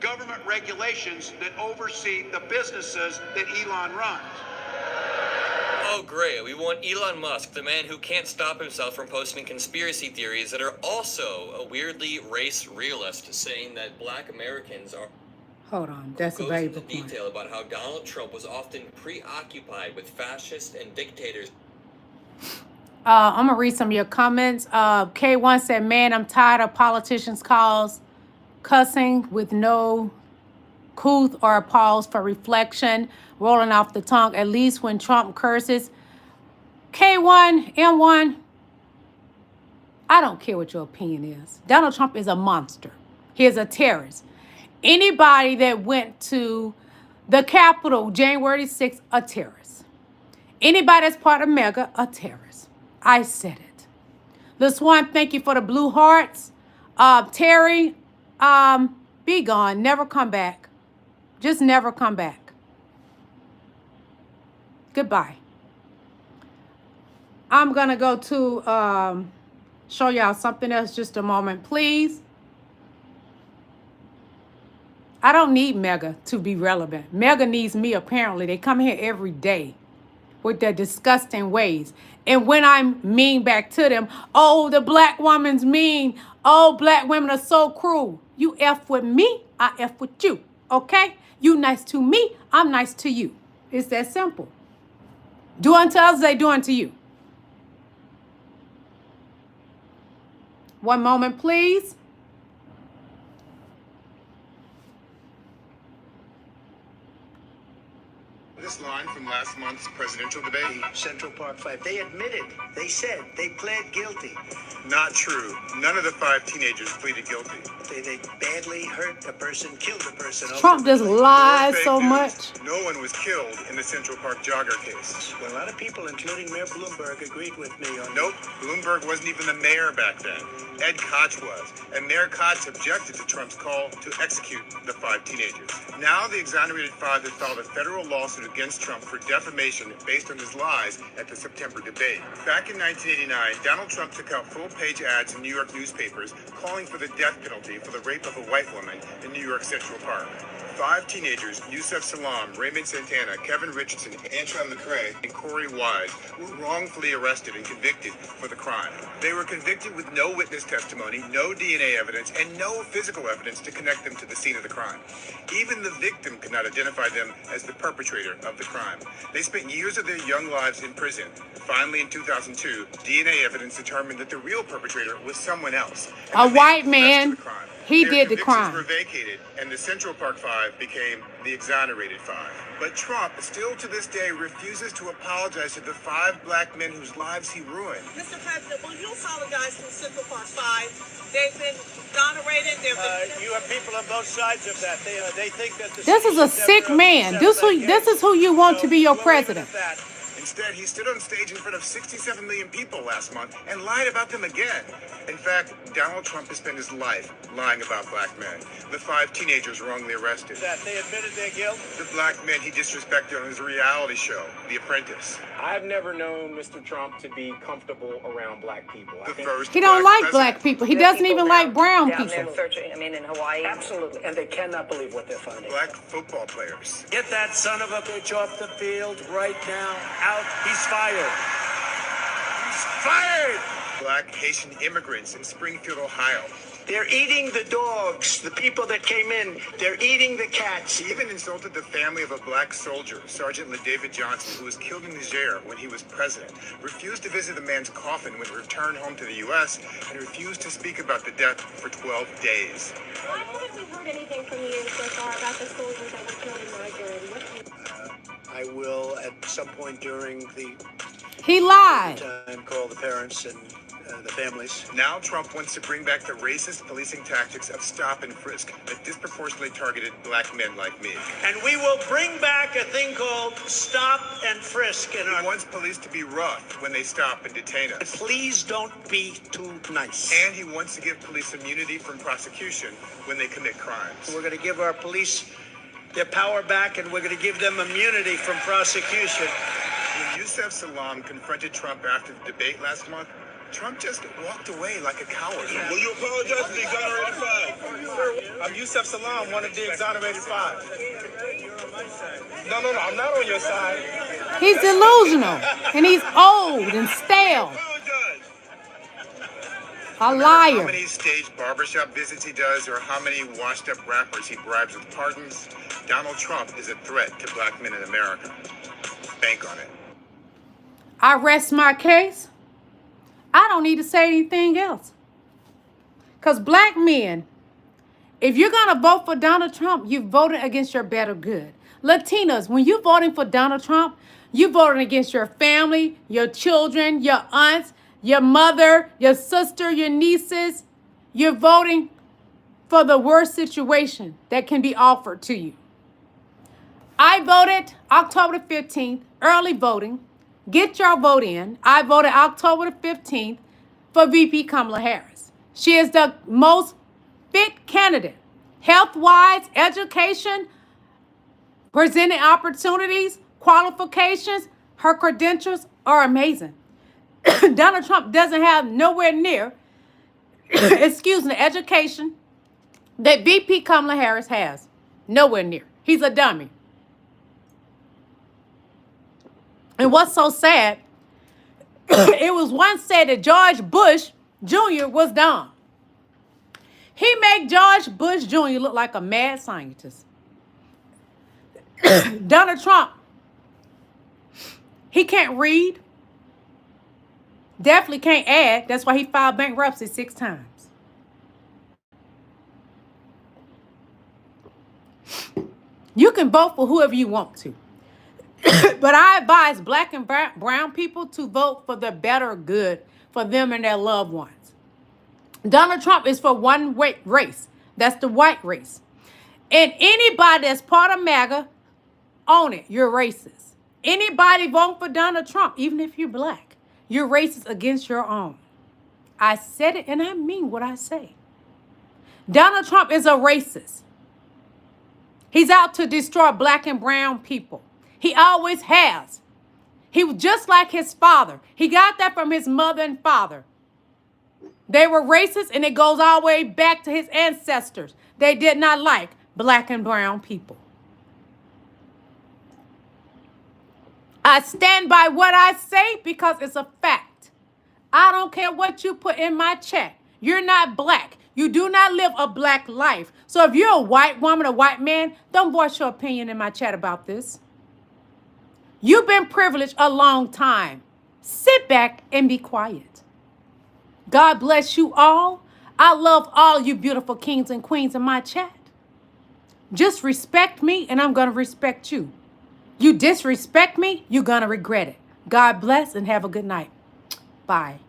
government regulations that oversee the businesses that Elon runs. Oh, great. We want Elon Musk, the man who can't stop himself from posting conspiracy theories that are also a weirdly race realist, saying that black Americans are... Hold on, that's a goes valuable into point. detail about how Donald Trump was often preoccupied with fascists and dictators. I'm going to read some of your comments. K1 said, "Man, I'm tired of politicians' calls, cussing with no couth or a pause for reflection, rolling off the tongue, at least when Trump curses." K1, M1, I don't care what your opinion is. Donald Trump is a monster. He is a terrorist. Anybody that went to the Capitol January 6th, a terrorist. Anybody that's part of MAGA, a terrorist. I said it. LaSwan, thank you for the blue hearts. Terry, be gone. Never come back. Just never come back. Goodbye. I'm going to go to show y'all something else just a moment, please. I don't need Mega to be relevant. Mega needs me, apparently. They come here every day with their disgusting ways. And when I'm mean back to them, "Oh, the black woman's mean. Oh, black women are so cruel." You F with me, I F with you. Okay? You nice to me, I'm nice to you. It's that simple. Do unto others, they do unto you. One moment, please. This line from last last month's presidential debate? Central Park Five. They admitted. They said they pled guilty. Not true. None of the 5 teenagers pleaded guilty. They badly hurt a person, killed a person. Trump just lies so much. No one was killed in the Central Park jogger case. Well, a lot of people, including Mayor Bloomberg, agreed with me on Nope, Bloomberg wasn't even the mayor back then. Ed Koch was, and Mayor Koch objected to Trump's call to execute the 5 teenagers. Now the exonerated 5 have filed a federal lawsuit against Trump for defamation based on his lies at the September debate. Back in 1989, Donald Trump took out full-page ads in New York newspapers calling for the death penalty for the rape of a white woman in New York Central Park. 5 teenagers, Yusef Salaam, Raymond Santana, Kevin Richardson, Antron McCrae, and Corey Wise, were wrongfully arrested and convicted for the crime. They were convicted with no witness testimony, no DNA evidence, and no physical evidence to connect them to the scene of the crime. Even the victim could not identify them as the perpetrator of the crime. They spent years of their young lives in prison. Finally, in 2002, DNA evidence determined that the real perpetrator was someone else. A white man. He did the crime. Were vacated, and the Central Park 5 became the exonerated 5. But Trump, still to this day, refuses to apologize to the 5 black men whose lives he ruined. Mr. President, will you apologize to Central Park 5? They've been exonerated. You have people on both sides of that. They think that this is a sick man. This is who you want to be your president. Instead, he stood on stage in front of 67 million people last month and lied about them again. In fact, Donald Trump has spent his life lying about black men. The 5 teenagers wrongly arrested. That they admitted their guilt? The black men he disrespected on his reality show, The Apprentice. I've never known Mr. Trump to be comfortable around black people. He don't like black people. He doesn't even like brown people. In Hawaii? Absolutely. And they cannot believe what they're finding. Black football players. Get that son of a bitch off the field right now. Out. He's fired. He's fired. Black Haitian immigrants in Springfield, Ohio. They're eating the dogs, the people that came in. They're eating the cats. He even insulted the family of a black soldier, Sergeant LaDavid Johnson, who was killed in Niger when he was president. Refused to visit the man's coffin when he returned home to the U.S. and refused to speak about the death for 12 days. Why haven't we heard anything from you so far about the soldiers that were killed in Niger? I will, at some point during the He lied. time, call the parents and the families. Now Trump wants to bring back the racist policing tactics of stop and frisk that disproportionately targeted black men like me. And we will bring back a thing called stop and frisk. He wants police to be rough when they stop and detain us. Please don't be too nice. And he wants to give police immunity from prosecution when they commit crimes. We're going to give our police their power back, and we're going to give them immunity from prosecution. When Yusef Salaam confronted Trump after the debate last month, Trump just walked away like a coward. Will you apologize to the exonerated 5? I'm Yusef Salaam, one of the exonerated 5. No, I'm not on your side. He's delusional, and he's old and stale. A liar. How many staged barbershop visits he does, or how many washed-up rappers he bribes with pardons, Donald Trump is a threat to black men in America. Bank on it. I rest my case. I don't need to say anything else. Because black men, if you're going to vote for Donald Trump, you voted against your better good. Latinos, when you're voting for Donald Trump, you're voting against your family, your children, your aunts, your mother, your sister, your nieces. You're voting for the worst situation that can be offered to you. I voted October the 15th, early voting. Get your vote in. I voted October the 15th for VP Kamala Harris. She is the most fit candidate. Health-wise, education, presenting opportunities, qualifications, her credentials are amazing. Donald Trump doesn't have nowhere near, education that VP Kamala Harris has. Nowhere near. He's a dummy. And what's so sad, it was once said that George Bush Jr. was dumb. He made George Bush Jr. look like a mad scientist. Donald Trump, he can't read. Definitely can't add. That's why he filed bankruptcy 6 times. You can vote for whoever you want to. But I advise black and brown people to vote for the better good for them and their loved ones. Donald Trump is for one race. That's the white race. And anybody that's part of MAGA, own it. You're racist. Anybody voting for Donald Trump, even if you're black, you're racist against your own. I said it and I mean what I say. Donald Trump is a racist. He's out to destroy black and brown people. He always has. He was just like his father. He got that from his mother and father. They were racist, and it goes all the way back to his ancestors. They did not like black and brown people. I stand by what I say because it's a fact. I don't care what you put in my chat. You're not black. You do not live a black life. So if you're a white woman, a white man, don't voice your opinion in my chat about this. You've been privileged a long time. Sit back and be quiet. God bless you all. I love all you beautiful kings and queens in my chat. Just respect me and I'm going to respect you. You disrespect me, you're going to regret it. God bless and have a good night. Bye.